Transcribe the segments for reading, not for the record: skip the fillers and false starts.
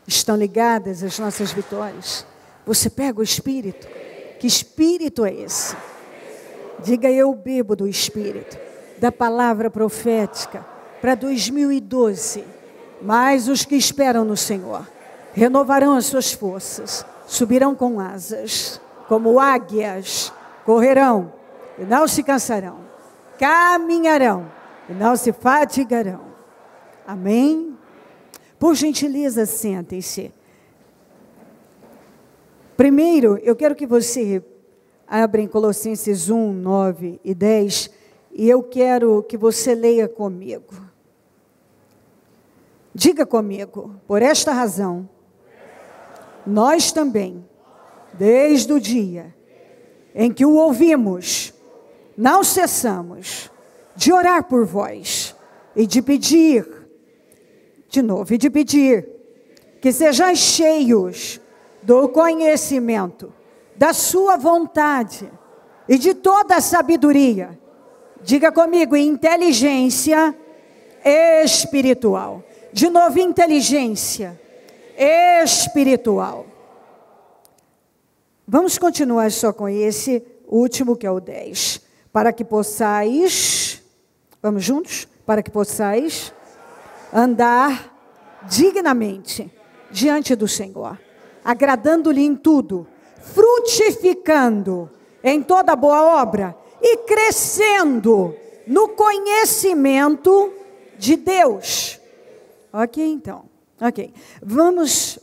estão ligadas às nossas vitórias. Você pega o Espírito. Que Espírito é esse? Diga: eu bebo do Espírito, da palavra profética para 2012. Mas os que esperam no Senhor renovarão as suas forças, subirão com asas, como águias, correrão e não se cansarão, caminharão e não se fatigarão. Amém? Por gentileza, sentem-se. Primeiro, eu quero que você abra em Colossenses 1, 9 e 10, e eu quero que você leia comigo. Diga comigo: por esta razão, nós também, desde o dia em que o ouvimos, não cessamos de orar por vós e de pedir, de novo, e de pedir que sejais cheios do conhecimento da sua vontade e de toda a sabedoria. Diga comigo: inteligência espiritual. De novo, inteligência espiritual. Vamos continuar só com esse último, que é o 10. Para que possais, vamos juntos? Para que possais andar dignamente diante do Senhor, agradando-lhe em tudo, frutificando em toda boa obra e crescendo no conhecimento de Deus. Ok, então. Ok. Vamos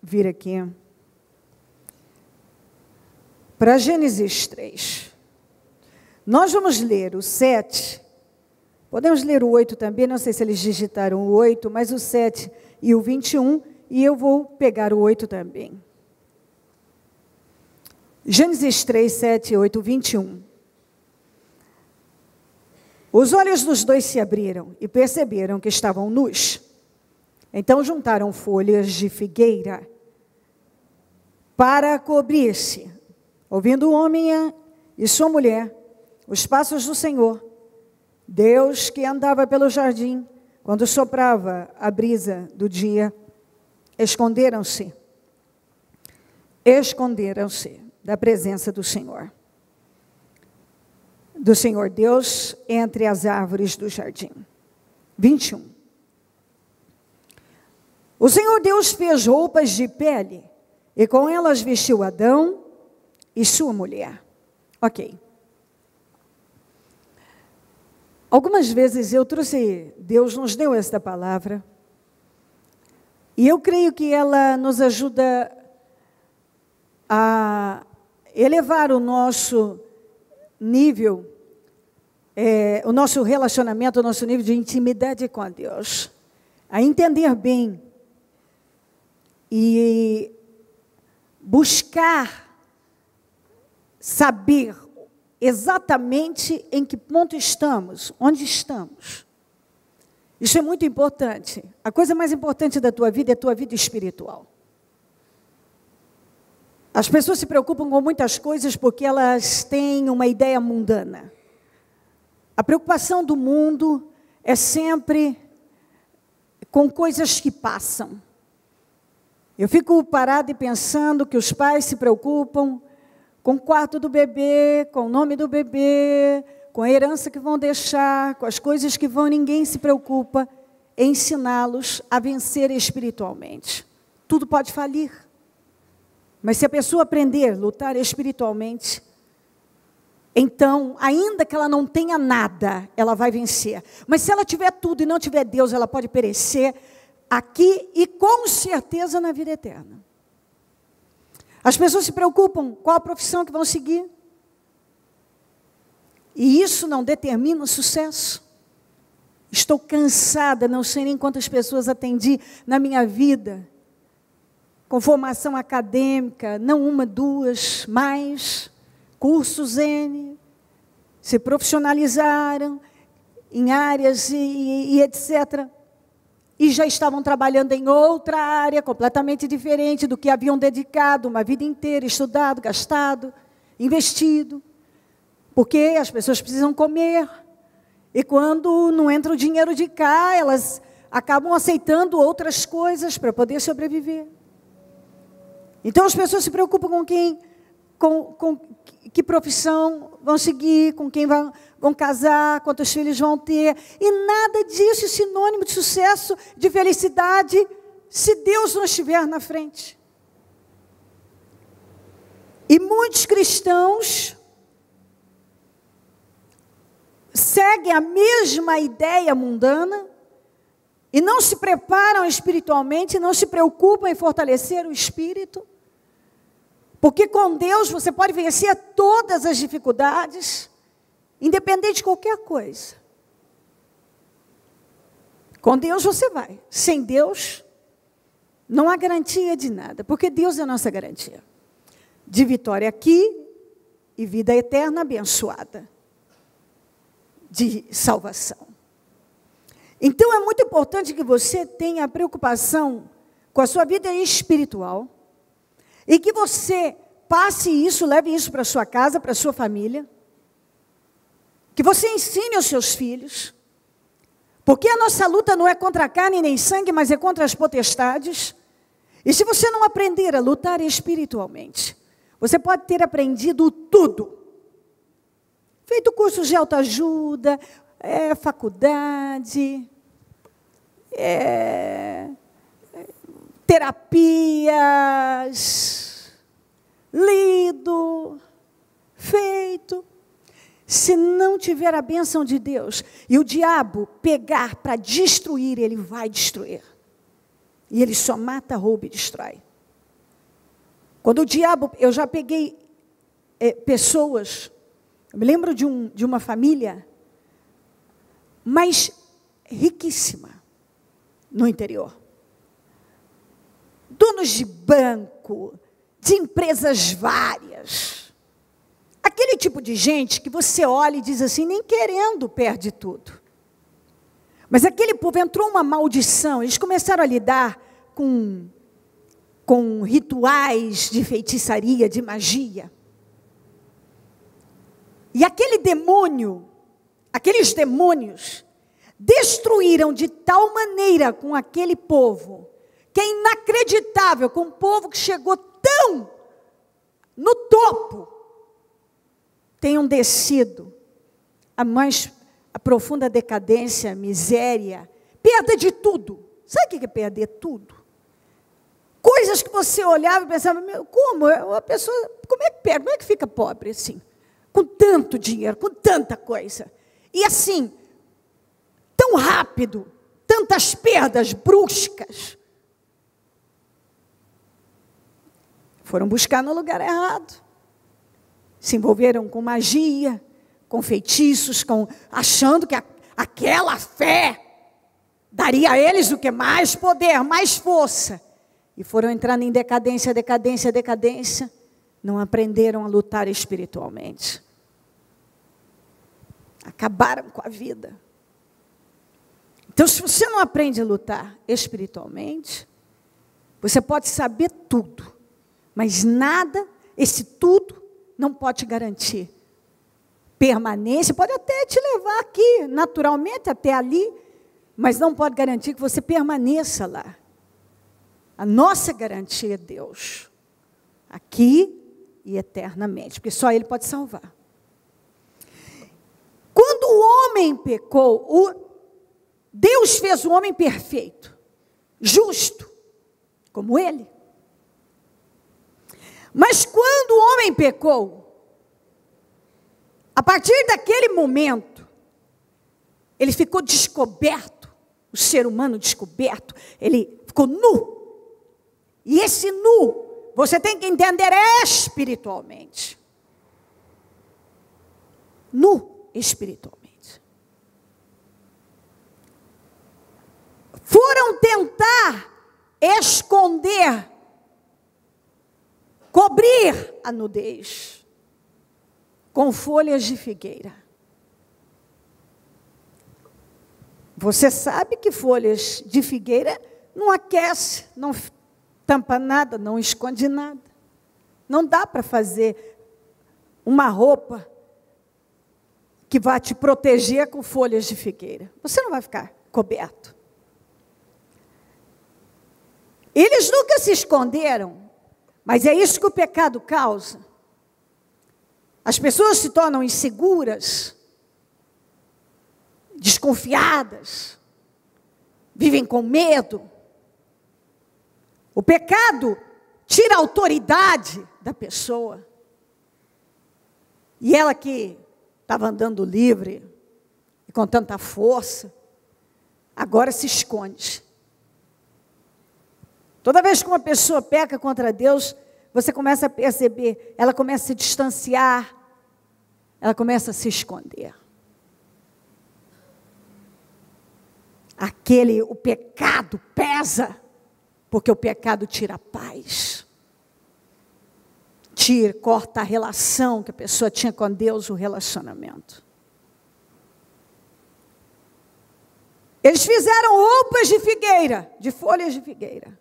vir aqui para Gênesis 3. Nós vamos ler o 7. Podemos ler o 8 também. Não sei se eles digitaram o 8, mas o 7 e o 21. E eu vou pegar o 8 também. Gênesis 3, 7, 8, 21. Os olhos dos dois se abriram e perceberam que estavam nus. Então juntaram folhas de figueira para cobrir-se. Ouvindo o homem e sua mulher os passos do Senhor, Deus que andava pelo jardim, quando soprava a brisa do dia, esconderam-se da presença do Senhor Deus entre as árvores do jardim. 21. O Senhor Deus fez roupas de pele e com elas vestiu Adão e sua mulher. Ok. Algumas vezes Deus nos deu esta palavra, e eu creio que ela nos ajuda a elevar o nosso nível, o nosso relacionamento, o nosso nível de intimidade com Deus, a entender bem e buscar saber exatamente em que ponto estamos, onde estamos. Isso é muito importante. A coisa mais importante da tua vida é a tua vida espiritual. As pessoas se preocupam com muitas coisas porque elas têm uma ideia mundana. A preocupação do mundo é sempre com coisas que passam. Eu fico parada e pensando que os pais se preocupam com o quarto do bebê, com o nome do bebê, com a herança que vão deixar, com as coisas que vão. Ninguém se preocupa em ensiná-los a vencer espiritualmente. Tudo pode falir. Mas se a pessoa aprender a lutar espiritualmente, então, ainda que ela não tenha nada, ela vai vencer. Mas se ela tiver tudo e não tiver Deus, ela pode perecer aqui e com certeza na vida eterna. As pessoas se preocupam qual a profissão que vão seguir. E isso não determina o sucesso. Estou cansada, não sei nem quantas pessoas atendi na minha vida, com formação acadêmica, não uma, duas, mais, cursos N, se profissionalizaram em áreas e etc. E já estavam trabalhando em outra área completamente diferente do que haviam dedicado uma vida inteira, estudado, gastado, investido. Porque as pessoas precisam comer. E quando não entra o dinheiro de cá, elas acabam aceitando outras coisas para poder sobreviver. Então as pessoas se preocupam com que profissão vão seguir, com quem vão casar, quantos filhos vão ter. E nada disso é sinônimo de sucesso, de felicidade, se Deus não estiver na frente. E muitos cristãos seguem a mesma ideia mundana e não se preparam espiritualmente, não se preocupam em fortalecer o espírito. Porque com Deus você pode vencer todas as dificuldades, independente de qualquer coisa. Com Deus você vai. Sem Deus, não há garantia de nada, porque Deus é a nossa garantia. De vitória aqui e vida eterna abençoada. De salvação. Então é muito importante que você tenha preocupação com a sua vida espiritual. E que você passe isso, leve isso para a sua casa, para a sua família. Que você ensine aos seus filhos. Porque a nossa luta não é contra a carne nem sangue, mas é contra as potestades. E se você não aprender a lutar espiritualmente, você pode ter aprendido tudo. Feito cursos de autoajuda, faculdade, terapias, lido, feito. Se não tiver a bênção de Deus, e o diabo pegar para destruir, ele vai destruir. E ele só mata, rouba e destrói. Quando o diabo, eu já peguei pessoas, eu me lembro de uma família, mas riquíssima, no interior. Donos de banco, de empresas várias. Aquele tipo de gente que você olha e diz assim, nem querendo perde tudo. Mas aquele povo entrou uma maldição, eles começaram a lidar com rituais de feitiçaria, de magia. E aquele demônio, aqueles demônios, destruíram de tal maneira com aquele povo, que é inacreditável, com um povo que chegou tão no topo, tenham descido a profunda decadência, miséria, perda de tudo. Sabe o que é perder tudo? Coisas que você olhava e pensava, como é que fica pobre assim? Com tanto dinheiro, com tanta coisa. E assim, tão rápido, tantas perdas bruscas. Foram buscar no lugar errado. Se envolveram com magia, com feitiços, achando que aquela fé daria a eles o que? Mais poder, mais força. E foram entrando em decadência, decadência, decadência. Não aprenderam a lutar espiritualmente. Acabaram com a vida. Então, se você não aprende a lutar espiritualmente, você pode saber tudo, mas nada, esse tudo, não pode te garantir permanência. Pode até te levar aqui, naturalmente, até ali, mas não pode garantir que você permaneça lá. A nossa garantia é Deus, aqui e eternamente, porque só Ele pode salvar. Quando o homem pecou, Deus fez o homem perfeito, justo, como ele. Mas quando o homem pecou, a partir daquele momento, ele ficou descoberto, o ser humano descoberto, ele ficou nu. E esse nu, você tem que entender espiritualmente. Nu espiritualmente. Foram tentar esconder, cobrir a nudez com folhas de figueira. Você sabe que folhas de figueira não aquece, não tampa nada, não esconde nada. Não dá para fazer uma roupa que vai te proteger com folhas de figueira. Você não vai ficar coberto. Eles nunca se esconderam, mas é isso que o pecado causa. As pessoas se tornam inseguras, desconfiadas, vivem com medo. O pecado tira a autoridade da pessoa. E ela que estava andando livre e com tanta força, agora se esconde. Toda vez que uma pessoa peca contra Deus, você começa a perceber, ela começa a se distanciar, ela começa a se esconder. O pecado pesa, porque o pecado tira a paz. Corta a relação que a pessoa tinha com Deus, o relacionamento. Eles fizeram roupas de figueira, de folhas de figueira.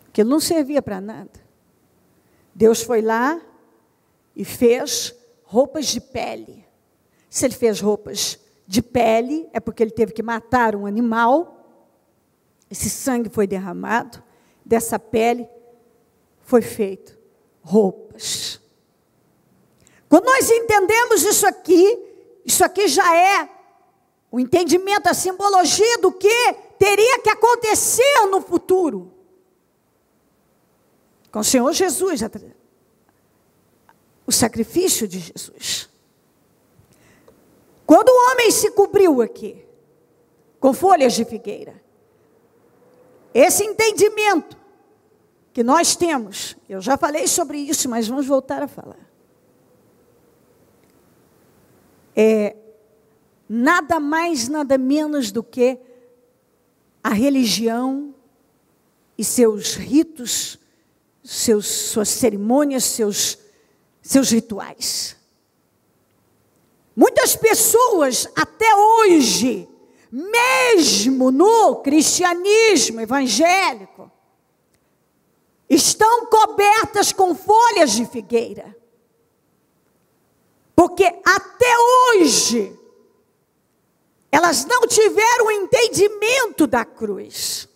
Aquilo não servia para nada. Deus foi lá e fez roupas de pele. Se ele fez roupas de pele, é porque ele teve que matar um animal. Esse sangue foi derramado. Dessa pele foi feito roupas. Quando nós entendemos isso aqui já é o entendimento, a simbologia do que teria que acontecer no futuro. Com o Senhor Jesus, o sacrifício de Jesus. Quando o homem se cobriu aqui, com folhas de figueira, esse entendimento que nós temos, eu já falei sobre isso, mas vamos voltar a falar. É nada mais, nada menos do que a religião e seus ritos, suas cerimônias, seus rituais. Muitas pessoas, até hoje, mesmo no cristianismo evangélico, estão cobertas com folhas de figueira. Porque até hoje, elas não tiveram o entendimento da cruz.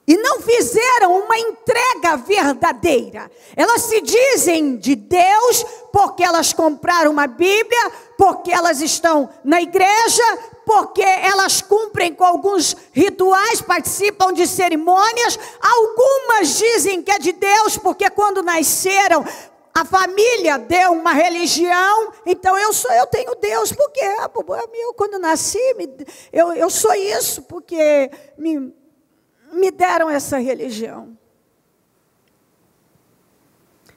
E não fizeram uma entrega verdadeira. Elas se dizem de Deus porque elas compraram uma Bíblia, porque elas estão na igreja, porque elas cumprem com alguns rituais, participam de cerimônias. Algumas dizem que é de Deus porque quando nasceram, a família deu uma religião, então eu tenho Deus, porque quando nasci, eu sou isso, porque me deram essa religião.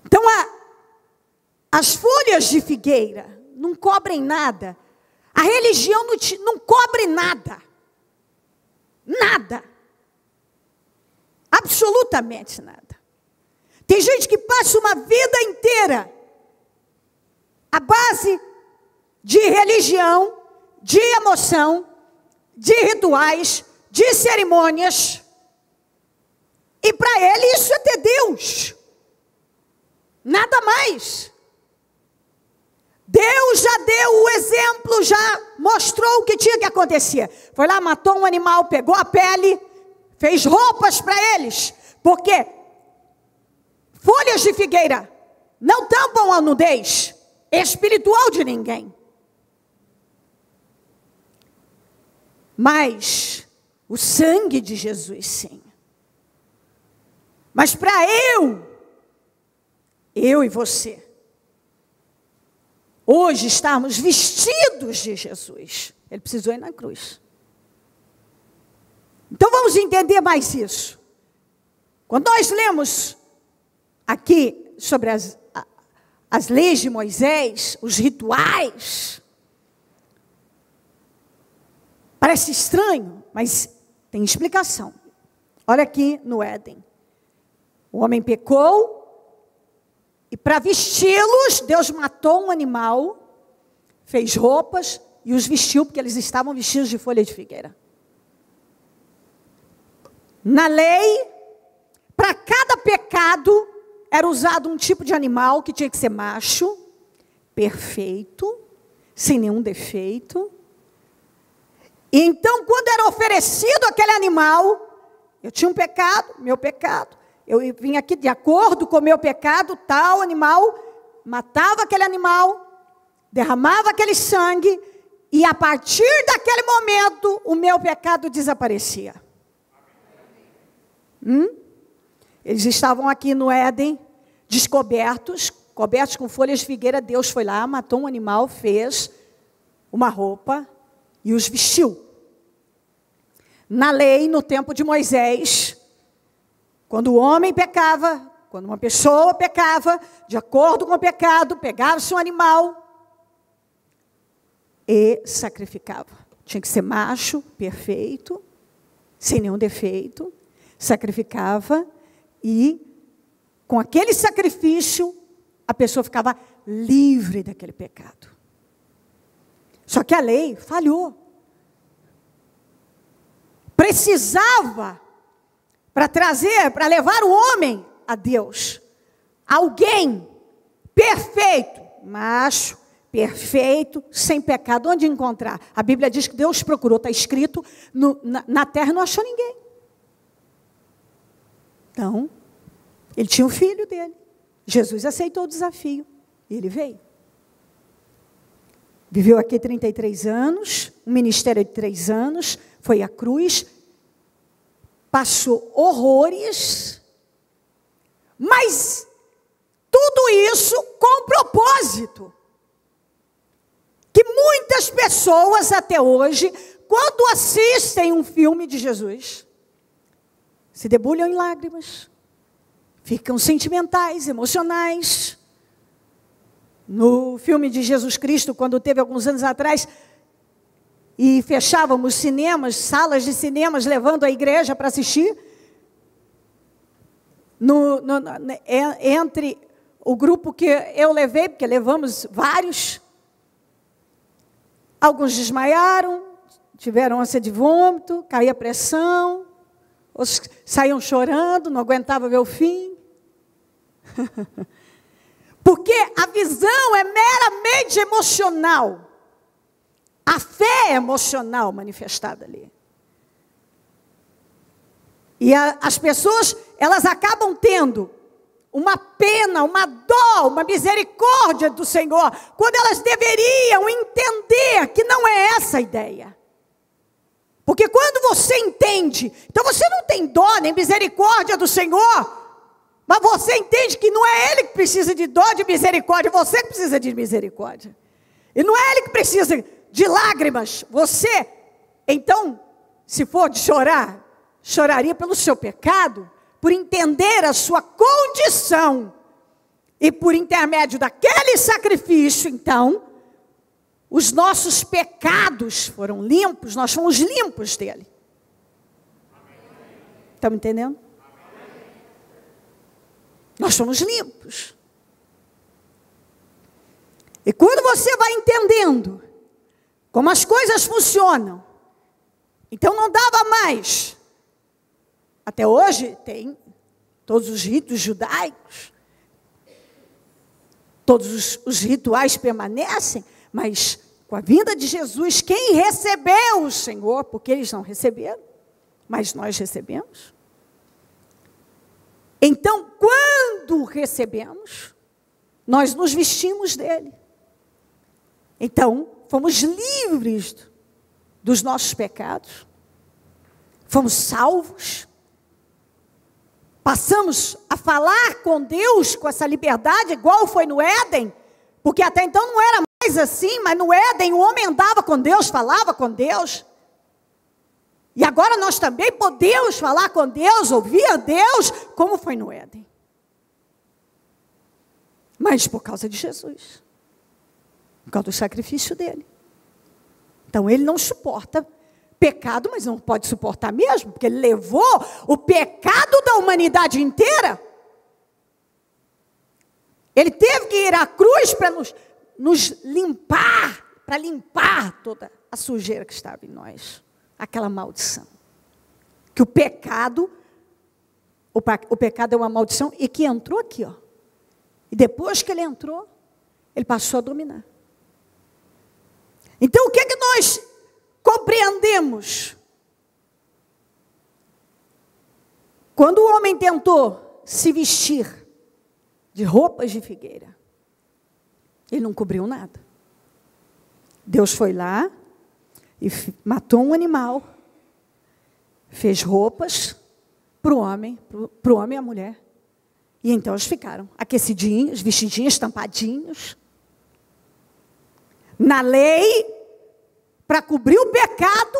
Então, as folhas de figueira não cobrem nada. A religião não cobre nada. Nada. Absolutamente nada. Tem gente que passa uma vida inteira à base de religião, de emoção, de rituais, de cerimônias. E para ele isso é ter Deus. Nada mais. Deus já deu o exemplo, já mostrou o que tinha que acontecer. Foi lá, matou um animal, pegou a pele, fez roupas para eles. Porque folhas de figueira não tampam a nudez espiritual de ninguém. Mas o sangue de Jesus, sim. Mas para eu e você, hoje estarmos vestidos de Jesus, ele precisou ir na cruz. Então vamos entender mais isso. Quando nós lemos aqui sobre as leis de Moisés, os rituais, parece estranho, mas tem explicação. Olha aqui no Éden. O homem pecou, e para vesti-los, Deus matou um animal, fez roupas e os vestiu, porque eles estavam vestidos de folha de figueira. Na lei, para cada pecado, era usado um tipo de animal que tinha que ser macho, perfeito, sem nenhum defeito. E então, quando era oferecido aquele animal, eu tinha um pecado, meu pecado. Eu vim aqui de acordo com o meu pecado, tal animal, matava aquele animal, derramava aquele sangue, e a partir daquele momento, o meu pecado desaparecia. Eles estavam aqui no Éden, descobertos, cobertos com folhas de figueira. Deus foi lá, matou um animal, fez uma roupa e os vestiu. Na lei, no tempo de Moisés, quando o homem pecava, quando uma pessoa pecava, de acordo com o pecado, pegava-se um animal e sacrificava. Tinha que ser macho, perfeito, sem nenhum defeito. Sacrificava e, com aquele sacrifício, a pessoa ficava livre daquele pecado. Só que a lei falhou. Precisava, para levar o homem a Deus, alguém perfeito, macho, perfeito, sem pecado. Onde encontrar? A Bíblia diz que Deus procurou, está escrito, na terra não achou ninguém. Então, ele tinha o filho dele. Jesus aceitou o desafio e ele veio. Viveu aqui 33 anos, um ministério de 3 anos, foi à cruz, passou horrores, mas tudo isso com propósito. Que muitas pessoas até hoje, quando assistem um filme de Jesus, se debulham em lágrimas, ficam sentimentais, emocionais. No filme de Jesus Cristo, quando teve alguns anos atrás, e fechávamos cinemas, salas de cinemas, levando a igreja para assistir, entre o grupo que eu levei, porque levamos vários, alguns desmaiaram, tiveram ânsia de vômito, caía a pressão, outros saíam chorando, não aguentavam ver o fim. Porque a visão é meramente emocional. A fé é emocional manifestada ali. E as pessoas, elas acabam tendo uma pena, uma dó, uma misericórdia do Senhor, quando elas deveriam entender que não é essa a ideia. Porque quando você entende, então você não tem dó nem misericórdia do Senhor, mas você entende que não é Ele que precisa de dó, de misericórdia, você que precisa de misericórdia. E não é Ele que precisa de lágrimas, você. Então, se for de chorar, choraria pelo seu pecado, por entender a sua condição. E por intermédio daquele sacrifício, então, os nossos pecados foram limpos, nós fomos limpos dele. Estão me entendendo? Nós somos limpos. E quando você vai entendendo como as coisas funcionam, então não dava mais. Até hoje tem todos os ritos judaicos, todos os rituais permanecem, mas com a vinda de Jesus, quem recebeu o Senhor, porque eles não receberam, mas nós recebemos. Então, quando recebemos, nós nos vestimos dele. Então, fomos livres dos nossos pecados, fomos salvos, passamos a falar com Deus com essa liberdade, igual foi no Éden, porque até então não era mais assim, mas no Éden o homem andava com Deus, falava com Deus. E agora nós também podemos falar com Deus, ouvir a Deus, como foi no Éden. Mas por causa de Jesus. Por causa do sacrifício dele. Então ele não suporta pecado, mas não pode suportar mesmo, porque ele levou o pecado da humanidade inteira. Ele teve que ir à cruz para nos limpar, para limpar toda a sujeira que estava em nós. Aquela maldição. Que o pecado é uma maldição e que entrou aqui, ó. E depois que ele entrou, ele passou a dominar. Então o que é que nós compreendemos vimos, quando o homem tentou se vestir de roupas de figueira, ele não cobriu nada. Deus foi lá e matou um animal, fez roupas para o homem e a mulher. E então eles ficaram aquecidinhos, vestidinhos, tampadinhos. Na lei, para cobrir o pecado,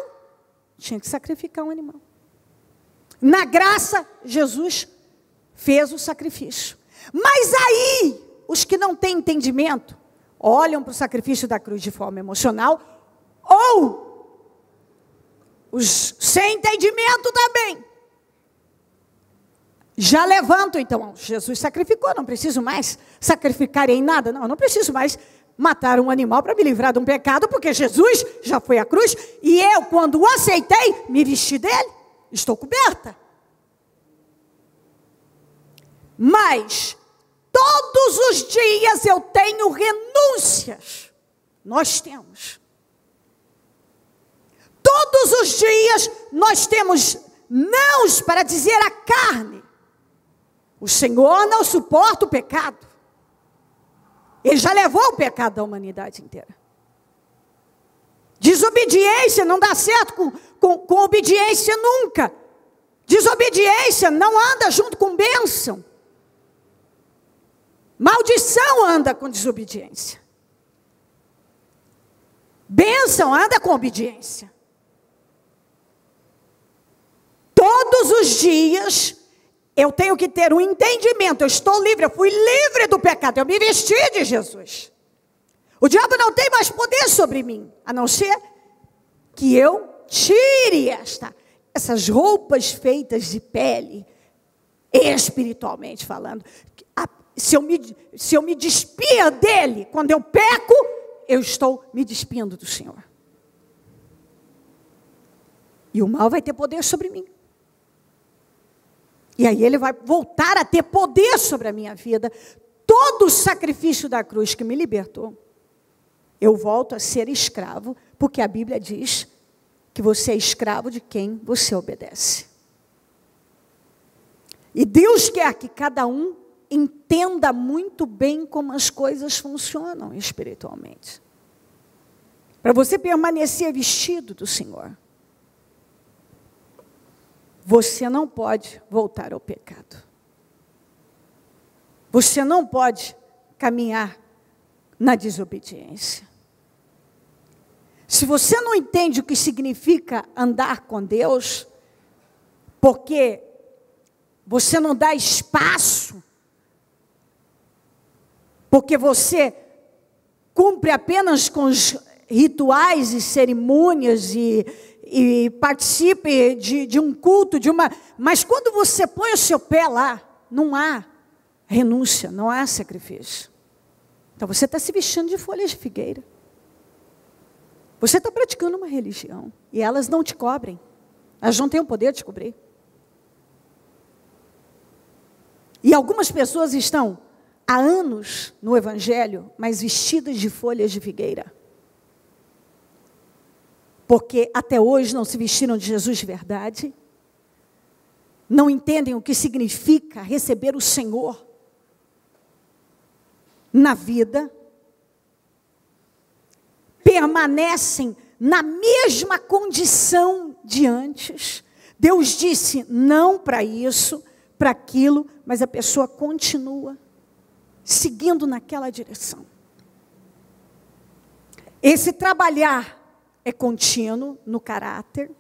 tinha que sacrificar um animal. Na graça, Jesus fez o sacrifício. Mas aí, os que não têm entendimento, olham para o sacrifício da cruz de forma emocional, ou os sem entendimento também, já levantam, então, Jesus sacrificou, não preciso mais sacrificar em nada, não preciso mais matar um animal para me livrar de um pecado, porque Jesus já foi à cruz, e eu, quando o aceitei, me vesti dele, estou coberta. Mas, todos os dias eu tenho renúncias, nós temos. Todos os dias nós temos nãos para dizer à carne, o Senhor não suporta o pecado. Ele já levou o pecado da humanidade inteira. Desobediência não dá certo com obediência nunca. Desobediência não anda junto com bênção. Maldição anda com desobediência. Bênção anda com obediência. Todos os dias eu tenho que ter um entendimento. Eu estou livre, eu fui livre do pecado. Eu me vesti de Jesus. O diabo não tem mais poder sobre mim, a não ser que eu tire essas roupas feitas de pele, espiritualmente falando. Se eu me despia dele, quando eu peco, eu estou me despindo do Senhor. E o mal vai ter poder sobre mim. E aí ele vai voltar a ter poder sobre a minha vida. Todo o sacrifício da cruz que me libertou, eu volto a ser escravo, porque a Bíblia diz que você é escravo de quem você obedece. E Deus quer que cada um entenda muito bem como as coisas funcionam espiritualmente. Para você permanecer vestido do Senhor, você não pode voltar ao pecado. Você não pode caminhar na desobediência. Se você não entende o que significa andar com Deus, porque você não dá espaço, porque você cumpre apenas com os rituais e cerimônias e participe de um culto, mas quando você põe o seu pé lá, não há renúncia, não há sacrifício. Então você está se vestindo de folhas de figueira. Você está praticando uma religião e elas não te cobrem. Elas não têm o poder de te cobrir. E algumas pessoas estão há anos no Evangelho, mas vestidas de folhas de figueira. Porque até hoje não se vestiram de Jesus de verdade. Não entendem o que significa receber o Senhor na vida. Permanecem na mesma condição de antes. Deus disse não para isso, para aquilo, mas a pessoa continua seguindo naquela direção. Esse trabalhar é contínuo no caráter.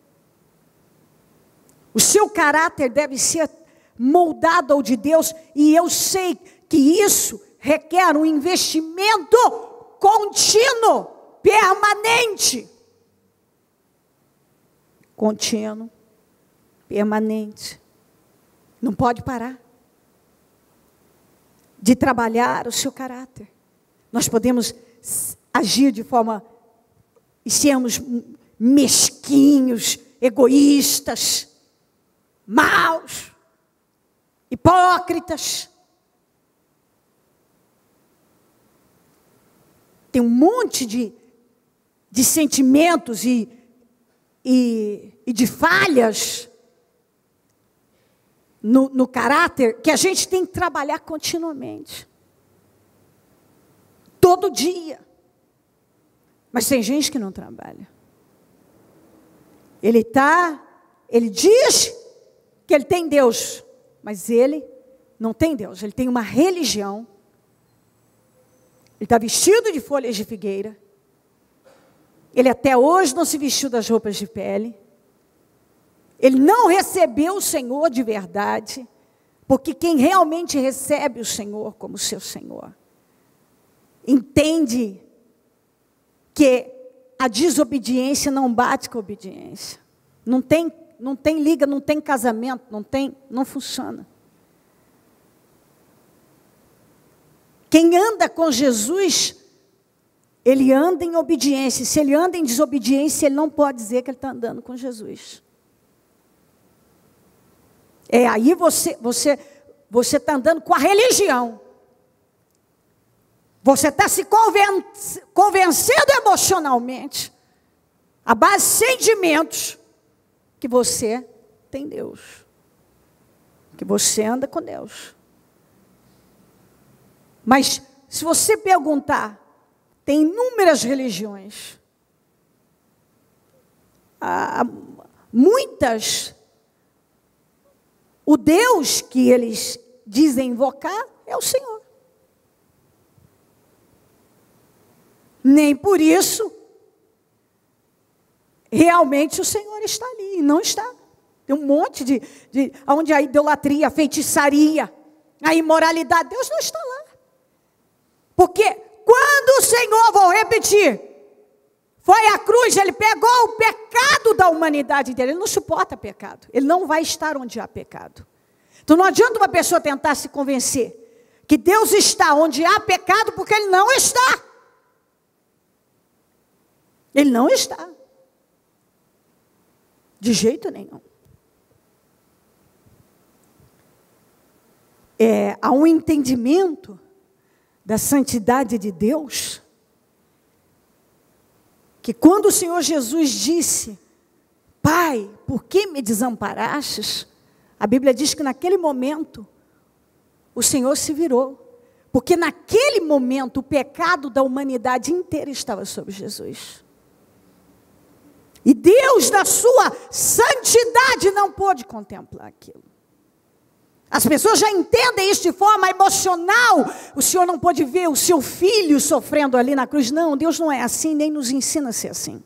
O seu caráter deve ser moldado ao de Deus, e eu sei que isso requer um investimento contínuo, permanente. Contínuo, permanente. Não pode parar de trabalhar o seu caráter. Nós podemos agir de forma e sermos mesquinhos, egoístas, maus, hipócritas. Tem um monte de sentimentos e e de falhas no caráter, que a gente tem que trabalhar continuamente. Todo dia. Mas tem gente que não trabalha. Ele diz que ele tem Deus, mas ele não tem Deus. Ele tem uma religião. Ele está vestido de folhas de figueira. Ele até hoje não se vestiu das roupas de pele. Ele não recebeu o Senhor de verdade, porque quem realmente recebe o Senhor como seu Senhor, entende que a desobediência não bate com a obediência. Não tem liga, não tem casamento, não funciona. Quem anda com Jesus, ele anda em obediência. Se ele anda em desobediência, ele não pode dizer que ele está andando com Jesus. Aí você está andando com a religião. Você está se convencendo emocionalmente, a base de sentimentos, que você tem Deus. Que você anda com Deus. Mas, se você perguntar, tem inúmeras religiões. Muitas, o Deus que eles dizem invocar é o Senhor. Nem por isso, realmente o Senhor está ali, e não está. Tem um monte onde a idolatria, a feitiçaria, a imoralidade, Deus não está lá. Porque quando o Senhor, vou repetir, foi à cruz, ele pegou o pecado da humanidade inteira. Ele não suporta pecado. Ele não vai estar onde há pecado. Então não adianta uma pessoa tentar se convencer que Deus está onde há pecado, porque Ele não está. Ele não está. De jeito nenhum. Há um entendimento da santidade de Deus, que quando o Senhor Jesus disse, Pai, por que me desamparastes? A Bíblia diz que naquele momento, o Senhor se virou. Porque naquele momento, o pecado da humanidade inteira estava sobre Jesus. E Deus, na sua santidade, não pôde contemplar aquilo. As pessoas já entendem isso de forma emocional. O Senhor não pode ver o seu filho sofrendo ali na cruz. Não, Deus não é assim, nem nos ensina a ser assim.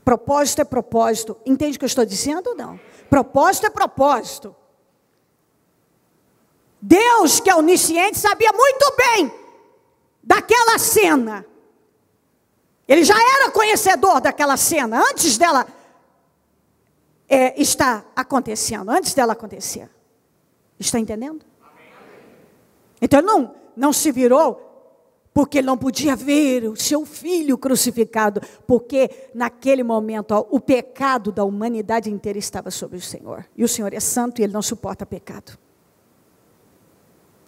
Propósito é propósito. Entende o que eu estou dizendo ou não? Propósito é propósito. Deus, que é onisciente, sabia muito bem daquela cena. Ele já era conhecedor daquela cena, antes dela estar acontecendo, antes dela acontecer. Está entendendo? Então ele não se virou porque ele não podia ver o seu filho crucificado, porque naquele momento o pecado da humanidade inteira estava sobre o Senhor. E o Senhor é santo e Ele não suporta pecado.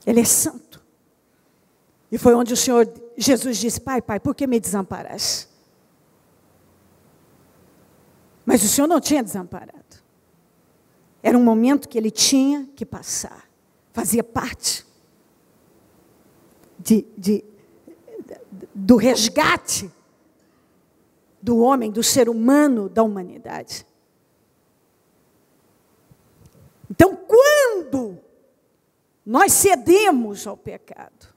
Ele é santo. E foi onde o Senhor Jesus disse, Pai, por que me desamparaste? Mas o Senhor não tinha desamparado. Era um momento que Ele tinha que passar. Fazia parte do resgate do homem, do ser humano, da humanidade. Então, quando nós cedemos ao pecado,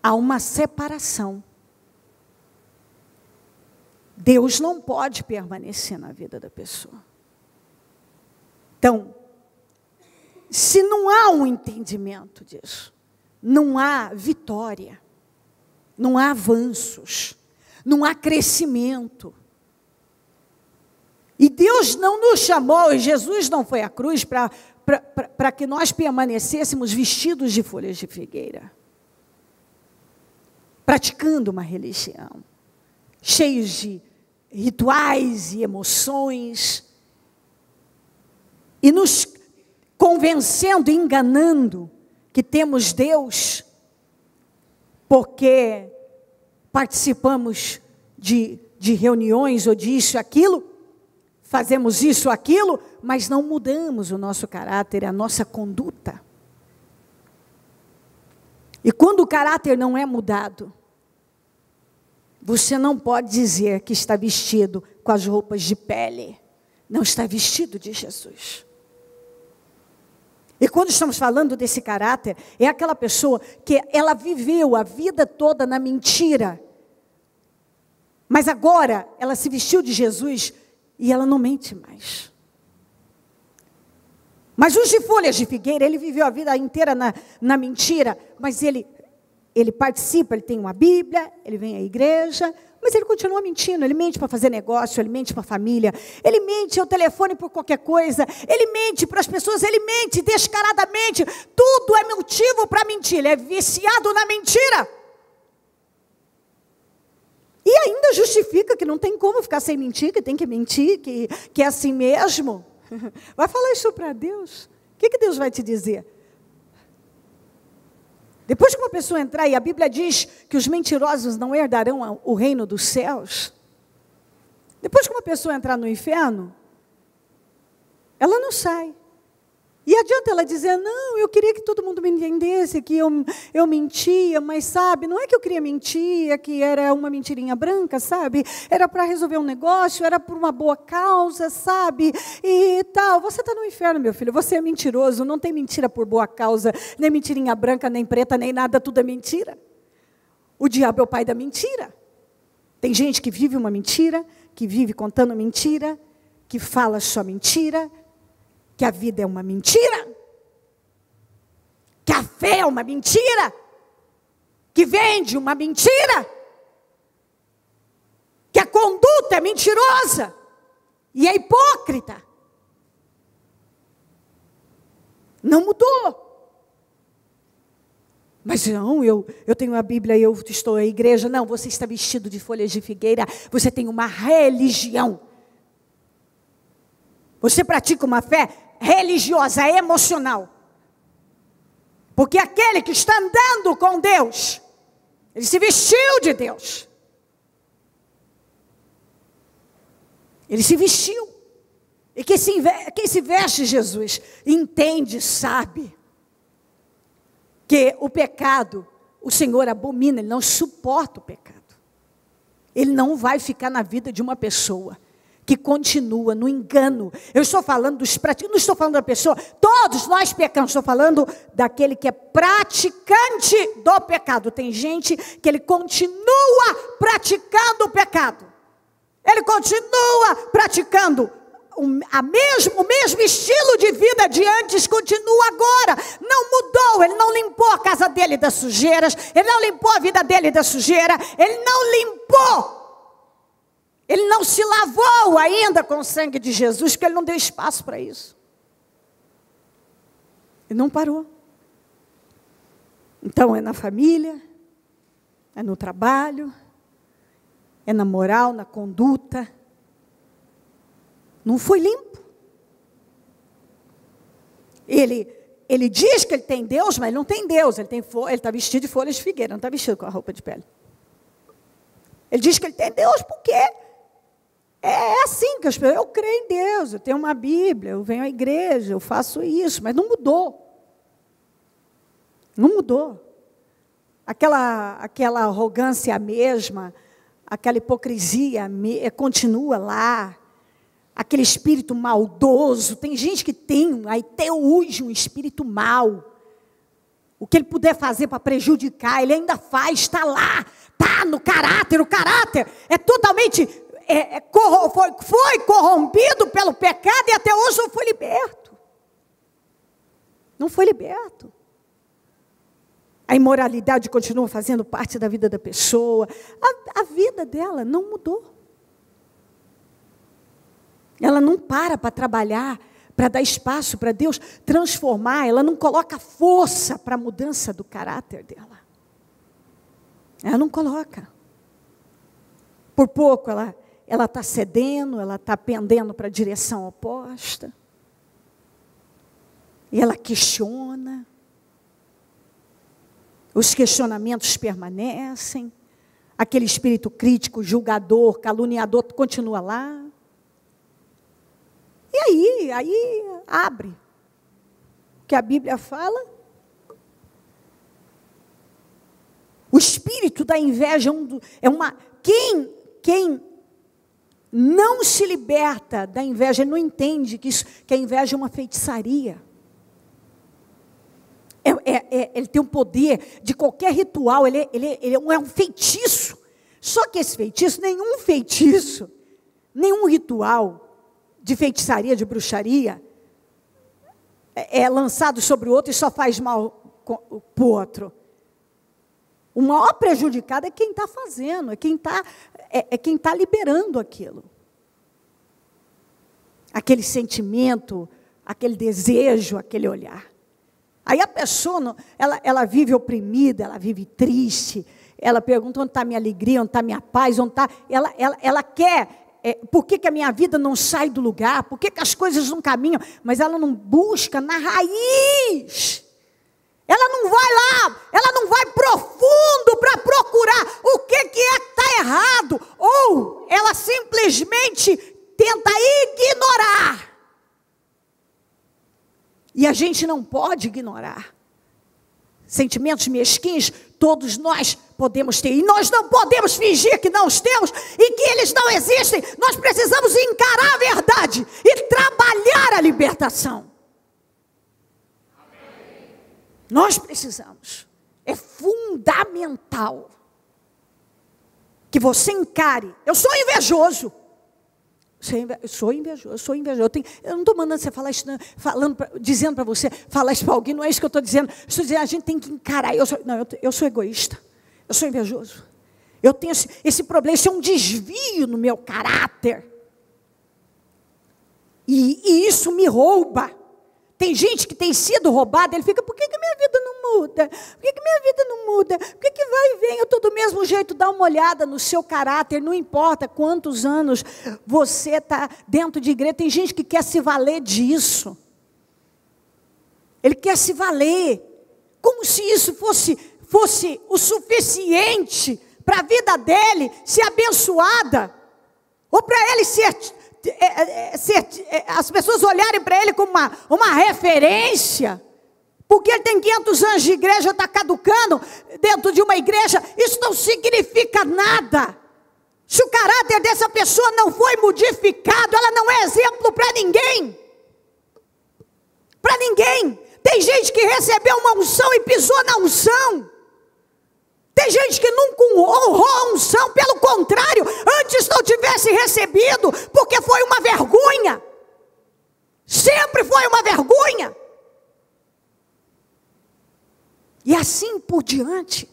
há uma separação. Deus não pode permanecer na vida da pessoa. Então, se não há um entendimento disso, não há vitória, não há avanços, não há crescimento. E Deus não nos chamou, e Jesus não foi à cruz para que nós permanecêssemos vestidos de folhas de figueira, praticando uma religião, cheios de rituais e emoções, e nos convencendo, enganando que temos Deus, porque participamos de de reuniões ou disso, aquilo, fazemos isso, aquilo, mas não mudamos o nosso caráter, a nossa conduta. E quando o caráter não é mudado, você não pode dizer que está vestido com as roupas de pele. Não está vestido de Jesus. E quando estamos falando desse caráter, é aquela pessoa que ela viveu a vida toda na mentira. Mas agora ela se vestiu de Jesus e ela não mente mais. Mas os de folhas de figueira, ele viveu a vida inteira na mentira, mas ele participa, ele tem uma Bíblia, ele vem à igreja, mas ele continua mentindo. Ele mente para fazer negócio, ele mente para a família, ele mente ao telefone por qualquer coisa, ele mente para as pessoas, ele mente descaradamente. Tudo é motivo para mentir, ele é viciado na mentira. E ainda justifica que não tem como ficar sem mentir, que tem que mentir, que é assim mesmo. Vai falar isso para Deus. O que Deus vai te dizer? Depois que uma pessoa entrar, e a Bíblia diz que os mentirosos não herdarão o reino dos céus. Depois que uma pessoa entrar no inferno, ela não sai. E adianta ela dizer, não, eu queria que todo mundo me entendesse, que eu mentia, mas sabe, não é que eu queria mentir, é que era uma mentirinha branca, sabe? Era para resolver um negócio, era por uma boa causa, sabe? E tal, você está no inferno, meu filho, você é mentiroso, não tem mentira por boa causa, nem mentirinha branca, nem preta, nem nada, tudo é mentira. O diabo é o pai da mentira. Tem gente que vive uma mentira, que vive contando mentira, que fala só mentira, que a vida é uma mentira, que a fé é uma mentira, que vende uma mentira, que a conduta é mentirosa e é hipócrita. Não mudou. Mas não, eu tenho a Bíblia e eu estou à igreja. Não, você está vestido de folhas de figueira, você tem uma religião. Você pratica uma fé religiosa, emocional. Porque aquele que está andando com Deus, ele se vestiu de Deus. Ele se vestiu. E quem se veste de Jesus, entende, sabe, que o pecado, o Senhor abomina, Ele não suporta o pecado. Ele não vai ficar na vida de uma pessoa que continua no engano. Eu estou falando dos praticantes, não estou falando da pessoa, todos nós pecamos, estou falando daquele que é praticante do pecado. Tem gente que ele continua praticando o pecado. Ele continua praticando o mesmo estilo de vida de antes, continua agora. Não mudou, ele não limpou a casa dele das sujeiras, ele não limpou a vida dele da sujeira, ele não limpou. Ele não se lavou ainda com o sangue de Jesus, porque ele não deu espaço para isso. Ele não parou. Então é na família, é no trabalho, é na moral, na conduta. Não foi limpo. Ele diz que ele tem Deus, mas ele não tem Deus. Ele está vestido de folhas de figueira, não está vestido com a roupa de pele. Ele diz que ele tem Deus porque é assim que eu creio em Deus, eu tenho uma Bíblia, eu venho à igreja, eu faço isso, mas não mudou. Não mudou. Aquela arrogância mesma, aquela hipocrisia continua lá. Aquele espírito maldoso, tem gente que tem até hoje um espírito mau. O que ele puder fazer para prejudicar, ele ainda faz, está lá, está no caráter. O caráter é totalmente, foi corrompido pelo pecado e até hoje não foi liberto. Não foi liberto. A imoralidade continua fazendo parte da vida da pessoa. A vida dela não mudou. Ela não para trabalhar, para dar espaço para Deus transformar. Ela não coloca força para a mudança do caráter dela. Ela não coloca. Por pouco ela está cedendo, ela está pendendo para a direção oposta. E ela questiona. Os questionamentos permanecem. Aquele espírito crítico, julgador, caluniador, continua lá. E aí abre. O que a Bíblia fala? O espírito da inveja é uma... Quem não se liberta da inveja, não entende que a inveja é uma feitiçaria. Ele tem o poder de qualquer ritual, ele é um feitiço. Só que esse feitiço, nenhum ritual de feitiçaria, de bruxaria, é lançado sobre o outro e só faz mal para o outro. O maior prejudicado é quem está fazendo, é quem tá liberando aquilo. Aquele sentimento, aquele desejo, aquele olhar. Aí a pessoa, ela vive oprimida, ela vive triste, ela pergunta onde está a minha alegria, onde está a minha paz, onde está... Ela quer... por que a minha vida não sai do lugar? Por que as coisas não caminham? Mas ela não busca na raiz. Ela não vai lá, ela não vai profundo para procurar o que é que está errado. Ou ela simplesmente tenta ignorar. E a gente não pode ignorar. Sentimentos mesquinhos, todos nós podemos ter. E nós não podemos fingir que não os temos e que eles não existem. Nós precisamos encarar a verdade e trabalhar a libertação. Amém. Nós precisamos. É fundamental que você encare. Eu sou invejoso. Eu sou invejoso. Eu não estou mandando você falar isso, não, dizendo para você, falar isso para alguém, não é isso que eu estou dizendo. Estou dizendo, a gente tem que encarar. Eu sou egoísta, eu sou invejoso. Eu tenho esse problema, isso é um desvio no meu caráter. E isso me rouba. Tem gente que tem sido roubada, ele fica, por que minha vida não muda? Por que minha vida não muda? Por que vai e vem? Eu estou do mesmo jeito, dá uma olhada no seu caráter, não importa quantos anos você está dentro de igreja, tem gente que quer se valer disso. Ele quer se valer, como se isso fosse o suficiente para a vida dele ser abençoada, ou para ele as pessoas olharem para ele como uma referência, porque ele tem 500 anos de igreja, está caducando dentro de uma igreja, isso não significa nada. Se o caráter dessa pessoa não foi modificado, ela não é exemplo para ninguém. Para ninguém. Tem gente que recebeu uma unção e pisou na unção. Tem gente que nunca honrou a unção, pelo contrário, antes não tivesse recebido, porque foi uma vergonha. Sempre foi uma vergonha. E assim por diante.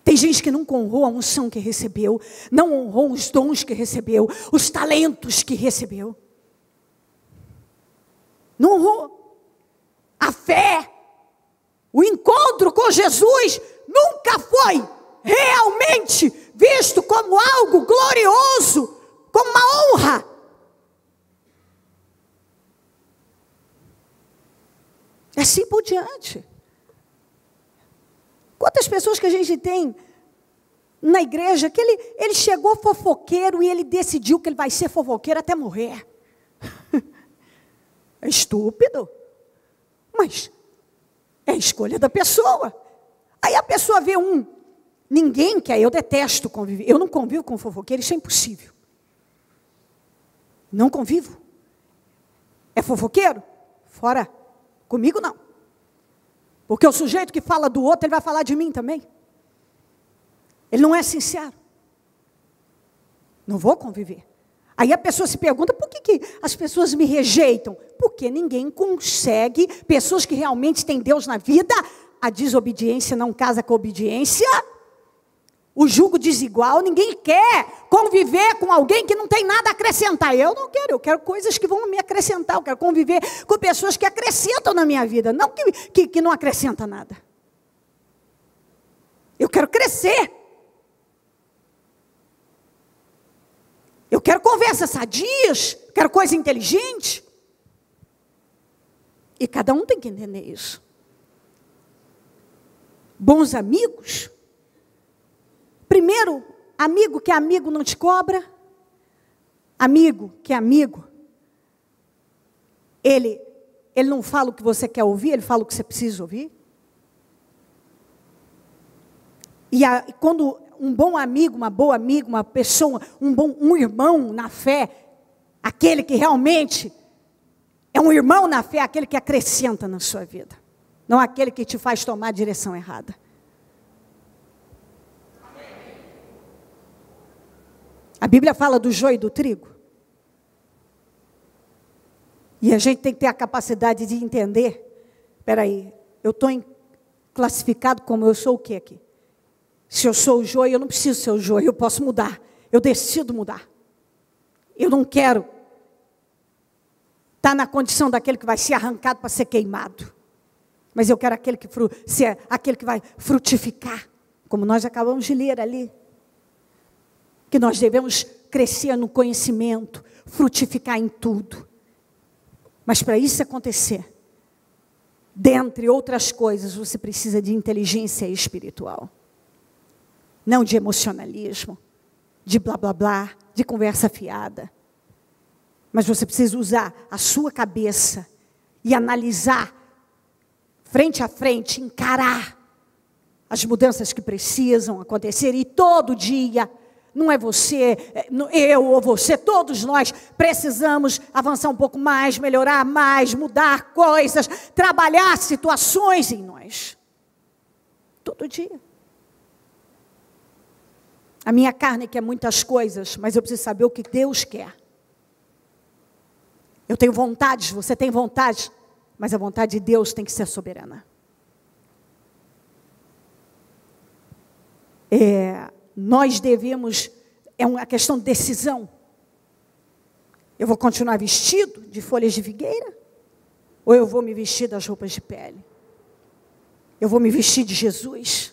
Tem gente que nunca honrou a unção que recebeu, não honrou os dons que recebeu, os talentos que recebeu. Não honrou a fé. O encontro com Jesus nunca foi realmente visto como algo glorioso, como uma honra. Assim por diante. Quantas pessoas que a gente tem na igreja que ele chegou fofoqueiro e ele decidiu que ele vai ser fofoqueiro até morrer. É estúpido, mas é a escolha da pessoa. Aí a pessoa vê ninguém quer, eu detesto conviver, eu não convivo com fofoqueiro, isso é impossível. Não convivo. É fofoqueiro? Fora. Comigo não. Porque o sujeito que fala do outro, ele vai falar de mim também. Ele não é sincero. Não vou conviver. Aí a pessoa se pergunta, por que as pessoas me rejeitam? Porque ninguém consegue, pessoas que realmente têm Deus na vida, a desobediência não casa com a obediência, o jugo desigual, ninguém quer conviver com alguém que não tem nada a acrescentar. Eu não quero, eu quero coisas que vão me acrescentar, eu quero conviver com pessoas que acrescentam na minha vida, não que não acrescentam nada. Eu quero crescer. Eu quero conversas sadias, quero coisa inteligente. E cada um tem que entender isso. Bons amigos Primeiro, amigo que é amigo não te cobra. Amigo que é amigo, ele não fala o que você quer ouvir, ele fala o que você precisa ouvir. E quando um bom amigo, uma boa amiga, uma pessoa, um irmão na fé, aquele que realmente é um irmão na fé, aquele que acrescenta na sua vida, não aquele que te faz tomar a direção errada. A Bíblia fala do joio e do trigo. E a gente tem que ter a capacidade de entender, espera aí, eu estou classificado como eu sou o que aqui? Se eu sou o joio, eu não preciso ser o joio, eu posso mudar, eu decido mudar. Eu não quero estar na condição daquele que vai ser arrancado para ser queimado. Mas eu quero ser aquele que vai frutificar, como nós acabamos de ler ali. Que nós devemos crescer no conhecimento, frutificar em tudo. Mas para isso acontecer, dentre outras coisas, você precisa de inteligência espiritual. Não de emocionalismo, de blá blá blá, de conversa fiada. Mas você precisa usar a sua cabeça e analisar, frente a frente, encarar as mudanças que precisam acontecer. E todo dia, não é você, eu ou você, todos nós precisamos avançar um pouco mais, melhorar mais, mudar coisas, trabalhar situações em nós. Todo dia. A minha carne quer muitas coisas, mas eu preciso saber o que Deus quer. Eu tenho vontades, você tem vontade, mas a vontade de Deus tem que ser soberana. Nós devemos, é uma questão de decisão. Eu vou continuar vestido de folhas de figueira? Ou eu vou me vestir das roupas de pele? Eu vou me vestir de Jesus?